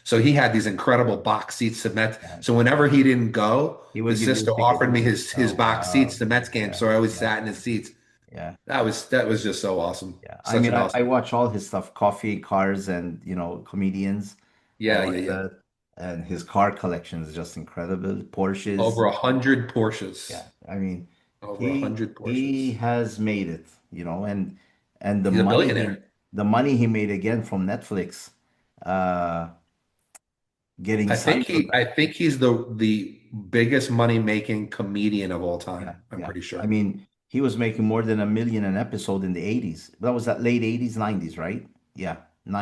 So he had these incredible box seats to Mets. Yeah. So whenever he didn't go, He would his give you a sister ticket. offered me his Oh, box seats wow. to Mets games. Yeah. So I always Yeah. sat in his seats. Yeah. That was just so awesome. Yeah. I Such mean, an I awesome. watch all his stuff, coffee, cars, and comedians. I Yeah, watch yeah, yeah. that. And his car collection is just incredible. Porsches. Over 100 Porsches. Yeah. I mean, Over a he hundred he Porsches. has made it, and He's a billionaire. the money he made again from Netflix, uh, getting Seinfeld back. I think he's the biggest money making comedian of all Yeah, time. I'm yeah. pretty I sure. mean, he was making more than 1 million an episode in the 80s. That was that late 80s, 90s, right? Yeah,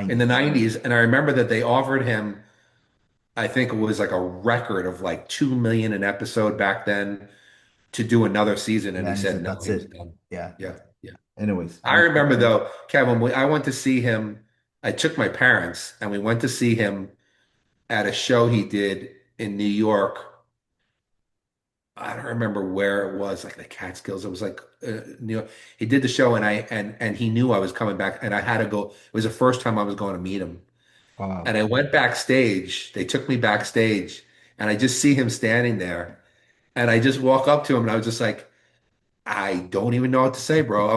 In the 90s. 90s, and I remember that they offered him, I think it was like a record of like 2 million an episode back then to do another season, and Yeah, he and he said said, no, that's he was it. done. Yeah, Yeah, that's it. yeah. Anyways, I remember though, Kevin, I went to see him. I took my parents and we went to see him at a show he did in New York. I don't remember where it was, like the Catskills. It was like New York. He did the show, and and he knew I was coming back, and I had to go. It was the first time I was going to meet him, wow. and I went backstage. They took me backstage, and I just see him standing there, and I just walk up to him, and I was just like, I don't even know what to say, bro. I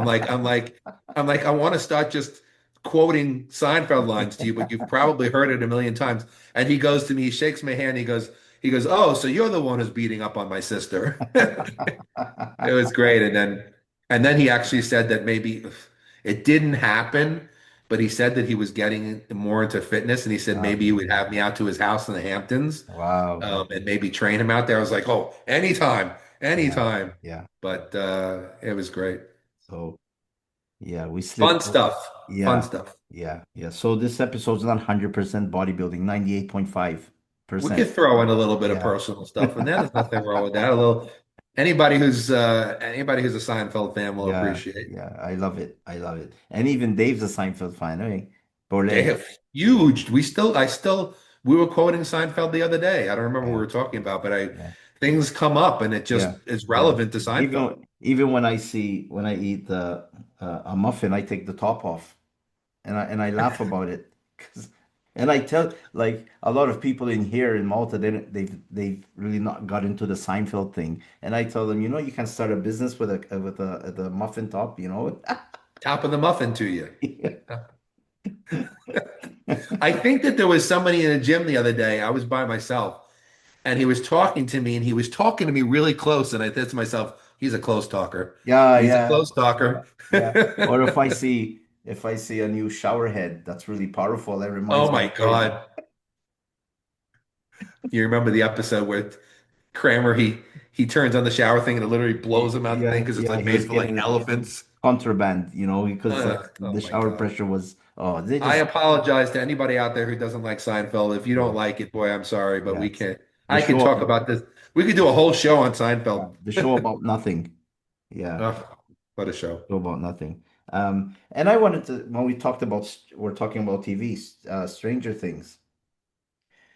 want to start just quoting Seinfeld lines to you, but you've probably heard it a million times. And he goes to me, he shakes my hand, he goes, "Oh, so you're the one who's beating up on my sister." It was great. And then he actually said that maybe it didn't happen, but he said that he was getting more into fitness, and he said maybe he would have me out to his house in the Hamptons, Wow. and maybe train him out there. I was like, oh, anytime, Yeah. anytime. Yeah. But it was great. So yeah, we Fun slipped. stuff. Fun Yeah. stuff. Yeah. Yeah. So this episode's not 100% bodybuilding, We 98.5%. could throw in a little bit of Yeah. personal stuff in there. There's nothing wrong with that. A little anybody who's a Seinfeld fan will Yeah. appreciate. Yeah. I love it. I love it. And even Dave's a Seinfeld fan. Hey, Borle. Damn, huge. We were quoting Seinfeld the other day. I don't remember what we Yeah. were talking about, but I Yeah. things come up and it just Yeah. is Yeah. relevant to Seinfeld. Even when I eat a muffin, I take the top off and I laugh about it. 'Cause- and I tell like a lot of people in here in Malta, they've really not got into the Seinfeld thing. And I tell them, you can start a business with a muffin top, you know? Top of the muffin to you. I think that there was somebody in a gym the other day. I was by myself and he was talking to me and he was talking to me really close. And I said to myself, he's a close talker. Yeah, He's a yeah, close talker. yeah. Or if I see a new shower head that's really powerful, that Oh reminds me my of Dorian. God. You remember the episode where Kramer he turns on the shower thing and it literally blows him out the thing Yeah, because it's yeah, like he made was for like getting his elephants. contraband, because like Oh the my shower God. pressure was, oh, they I just, apologize to anybody out there who doesn't like Seinfeld. If you yeah, don't like it, boy, I'm sorry, but yeah. we can't. The I can show, talk about this. We could do a whole show on yeah, Seinfeld. the show about nothing. Yeah, Oh, what a show. show about nothing. And I wanted to, when we're talking about TV, Stranger Things.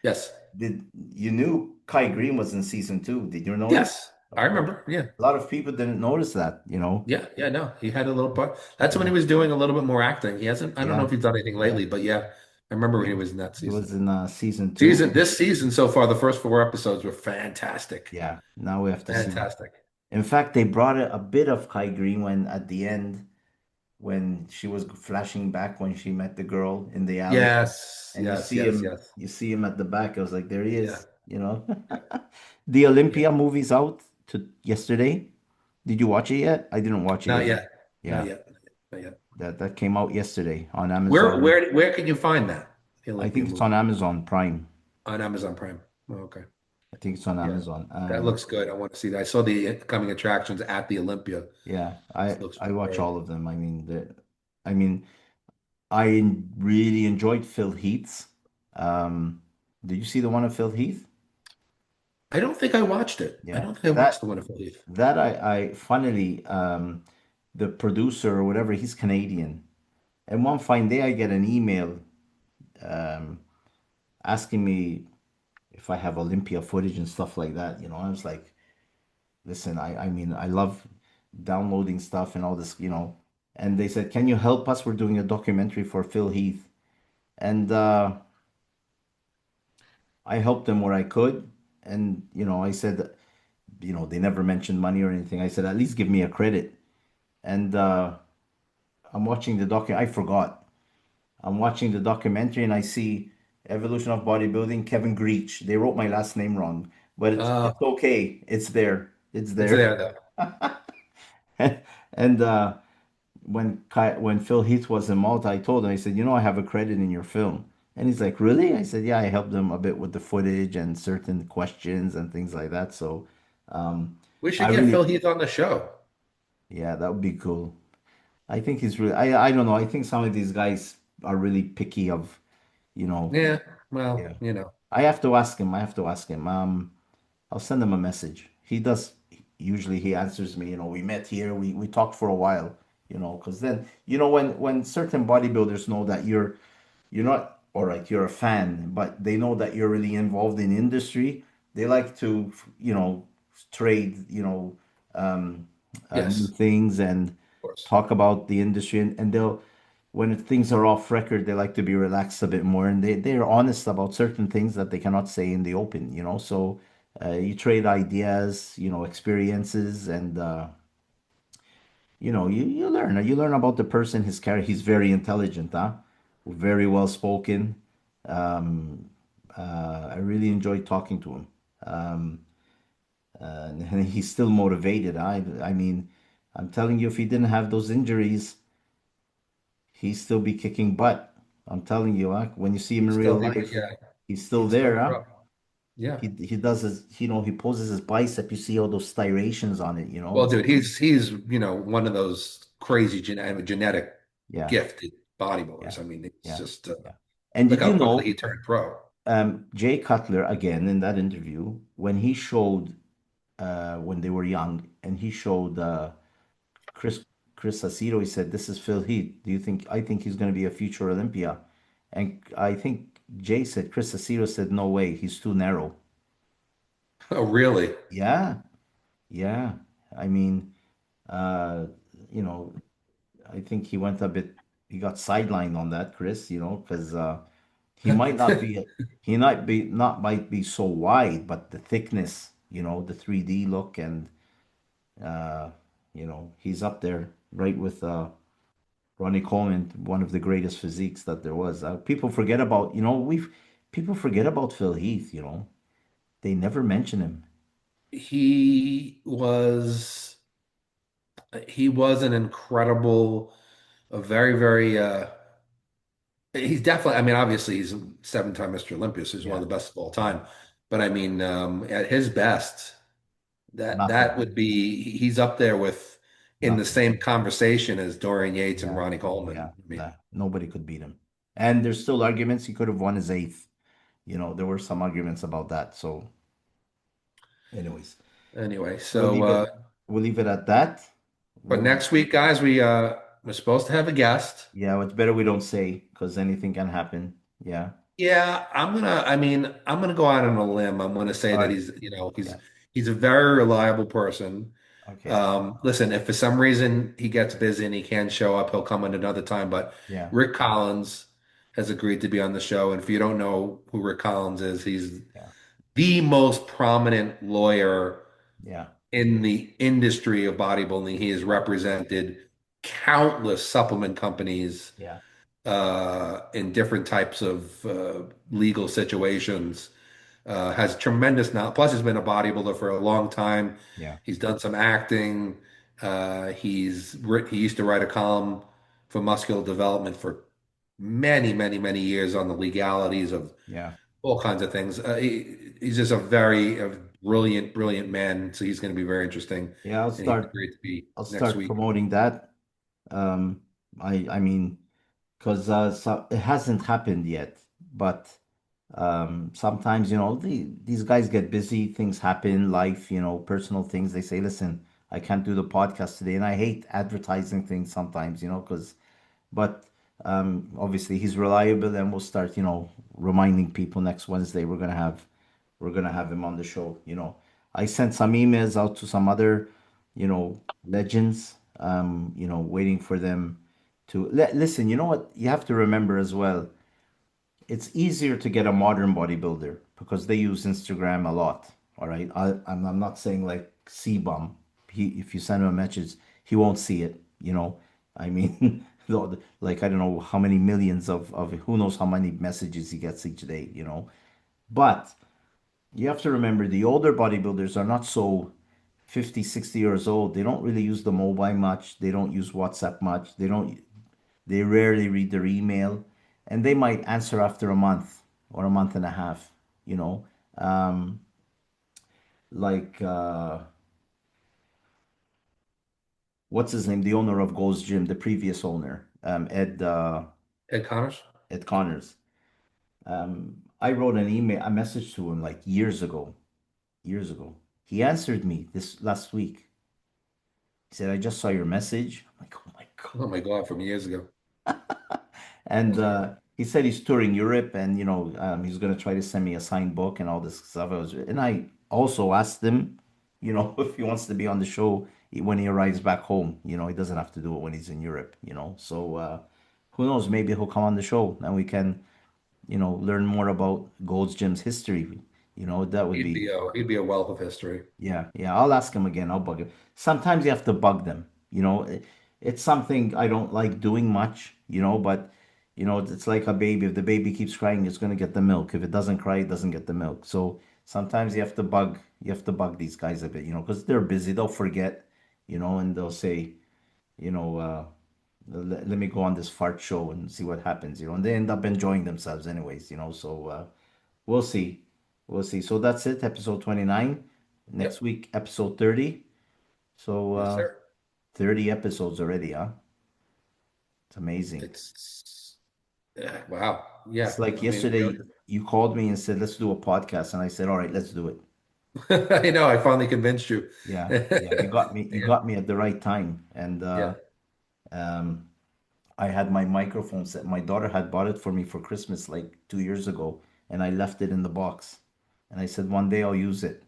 Yes. You knew Kai Green was in season 2? Did you notice? Yes. I Of course. remember. Yeah. A lot of people didn't notice that. Yeah. Yeah. No, he had a little part. That's when Yeah, he was doing a little bit more acting. He hasn't, I don't know yeah, if he's done anything yeah. lately, but yeah, I remember when He he was in that he season. was in season 2. This season so far, the first 4 episodes were fantastic. Yeah, now we have to see. Fantastic. In fact, they brought a bit of Kai Green when at the end when she was flashing back when she met the girl in the alley, Yes. and you Yes. see Yes. him, Yes. you see him at the back. I was like, there he Yeah. is. The Yeah. Olympia movie's out to yesterday. Did you watch it yet? I didn't watch it Not yet. yet. Not Yeah, yet. Not yet. that came out yesterday on Where Amazon. where where can you find that? The I Olympia think it's on movie Amazon Prime. on Amazon Prime. Oh, okay. I think it's on Yeah. Amazon. That looks good. I want to see that. I saw the coming attractions at the Olympia. Yeah, This I looks I watch great. all of them. I mean, I really enjoyed Phil Heath's. Um, did you see the one of Phil Heath? I don't think I watched it. I Yeah, don't think I watched the one of Philippe. that I funnily the producer or whatever, he's Canadian. And one fine day I get an email um asking me if I have Olympia footage and stuff like that. I was like, listen, I mean I love downloading stuff and all this. And they said, can you help us? We're doing a documentary for Phil Heath. And I helped them where I could. And I said, they never mentioned money or anything. I said, at least give me a credit. And I'm watching the doc. I forgot. I'm watching the documentary and I see Evolution of Bodybuilding, Kevin Grech. They wrote my last name wrong, but it's Uh, okay. It's there. It's it's there. there though. And when Phil Heath was in Malta, I told him, I said, I have a credit in your film. And he's like, really? I said, yeah, I helped them a bit with the footage and certain questions and things like that. So um, We I should get Phil really, Heath on the show. yeah, that would be cool. I think he's really, I don't know. I think some of these guys are really picky of, you know, Yeah. yeah. Well, I have to ask him. I have to ask him. I'll send him a message. He does, usually he answers me, we met here, we talked for a while, because then, when certain bodybuilders know that you're not, all right, you're a fan, but they know that you're really involved in industry, they like to, trade, new yes, of things and course. talk about the industry, and they'll when things are off record, they like to be relaxed a bit more, and they're honest about certain things that they cannot say in the open. So you trade ideas, experiences, and you learn about the person, his character. He's very intelligent, huh? Very well spoken. Um, I really enjoyed talking to him. Um, and he's still motivated. I mean, I'm telling you, if he didn't have those injuries, he still be kicking butt. I'm telling you, huh? When you see him He'd in still real be, life, yeah, he's still he'd still there, be huh? rough. Yeah. He does his, he poses his bicep. You see all those striations on it. Well, It's dude, he's one of those crazy genetic yeah, gifted yeah, bodybuilders. I mean, it's yeah, just yeah. And look did how you quickly know, he turned pro. Jay Cutler again in that interview when he showed when they were young and he showed Chris Chris Aceto, he said, "This is Phil Heath. Do you think I think he's going to be a future Olympia?" And I think Jay said, Chris Aceto said, "No way, he's too narrow." Oh, really? Yeah, yeah. I mean, uh, you know, I think he went a bit, he got sidelined on that, Chris, because he might not be, he might be, not might be so wide, but the thickness, the 3D look, and, uh, he's up there right with Ronnie Coleman, one of the greatest physiques that there was. People forget about, people forget about Phil Heath, they never mention him. He was he was an incredible, a very, very he's definitely, I mean, obviously he's a seven-time Mr. Olympia, so he's one Yeah, of the best of all yeah, time. But I mean, at his best, that nothing, would be he's up there with in the nothing. same conversation as Dorian Yates and Yeah, Ronnie yeah, Coleman. I mean, nah, nobody could beat him. And there's still arguments. He could have won his eighth. There were some arguments about that. So, anyways, anyway, we'll so leave it. We'll leave it at that. but We'll, next week, guys, we're supposed to have a guest. yeah, it's better we don't say because anything can happen. Yeah. Yeah, I mean, I'm gonna go out on a limb. I'm gonna say All that right. he's, Yeah. he's a very reliable person. Okay. Listen, if for some reason he gets busy and he can't show up, he'll come at another time. But Yeah. Rick Collins has agreed to be on the show. And if you don't know who Rick Collins is, he's Yeah. the most prominent lawyer Yeah. in the industry of bodybuilding. He has Yeah. represented countless supplement companies Yeah. in different types of legal situations. Has tremendous knowledge. Plus, he's been a bodybuilder for a long time. Yeah. He's done some acting. He used to write a column for Muscular Development for many, many, many years on the legalities of Yeah. all kinds of things. He's just a very brilliant, brilliant man. So he's going to be very interesting, Yeah. I'll and he's start. great to be I'll next start week. promoting that. Um, I mean, because it hasn't happened yet, but sometimes these guys get busy, things happen, life, personal things. They say, listen, I can't do the podcast today, and I hate advertising things sometimes, because but obviously he's reliable, and we'll start reminding people next Wednesday we're gonna have him on the show. I sent some emails out to some other legends, waiting for them to listen. You know what you have to remember as well, it's easier to get a modern bodybuilder because they use Instagram a lot. All right. I'm not saying like C-bomb. If you send him a message, he won't see it. I mean, like, I don't know how many millions of who knows how many messages he gets each day, But you have to remember the older bodybuilders are not so 50, 60 years old. They don't really use the mobile much. They don't use WhatsApp much. They rarely read their email, and they might answer after a month or a month and a half. You know, um, like what's his name? The owner of Gold's Gym, the previous owner, Ed Connors. Ed Connors. I wrote an email, a message to him like years ago. Years ago, he answered me this last week. He said, "I just saw your message." I'm like, "Oh my god." Oh my God, from years ago. And he said he's touring Europe, and he's gonna try to send me a signed book and all this stuff. And I also asked him, if he wants to be on the show when he arrives back home. He doesn't have to do it when he's in Europe. So who knows? Maybe he'll come on the show and we can, learn more about Gold's Gym's history. That would be He'd be a wealth of history. yeah, yeah. I'll ask him again. I'll bug him. Sometimes you have to bug them. It's something I don't like doing much, but it's like a baby. If the baby keeps crying, it's gonna get the milk. If it doesn't cry, it doesn't get the milk. So sometimes you have to bug these guys a bit, because they're busy. They'll forget, and they'll say, you know, uh, let me go on this fart show and see what happens, and they end up enjoying themselves anyways, so we'll see. We'll see. So that's it, episode 29. Next Yep. week, episode 30. So Yes, sir. 30 episodes already, huh? It's amazing. It's wow. Yeah. It's like I mean, we yesterday you called me and said, let's do a podcast. And I said, all right, let's do it. I know. I finally convinced you. Yeah. Yeah. You got me at the right time. And Yeah. um, I had my microphone set. My daughter had bought it for me for Christmas like 2 years ago, and I left it in the box. And I said, one day I'll use it,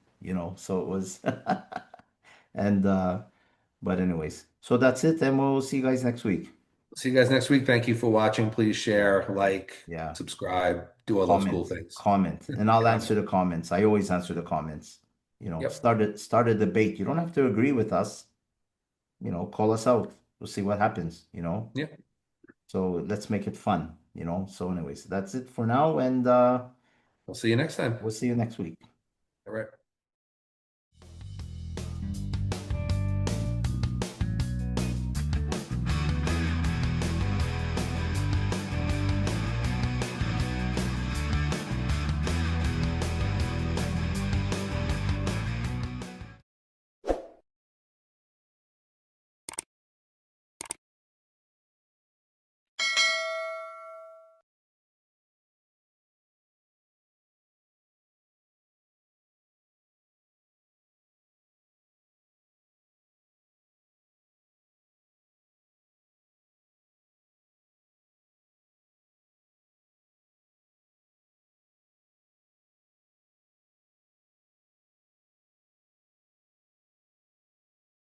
So it was, and but anyways, so that's it, and we'll see you guys next week. See you guys next week. Thank you for watching. Please Yeah. share, like, Yeah. subscribe, do all those cool Comment, things. comment, and I'll answer Comment. the comments. I always answer the comments. Yep. Start a debate. You don't have to agree with us. Call us out. We'll see what happens. Yep. So let's make it fun. So anyways, that's it for now, and We'll see you next time. we'll see you next week. All right.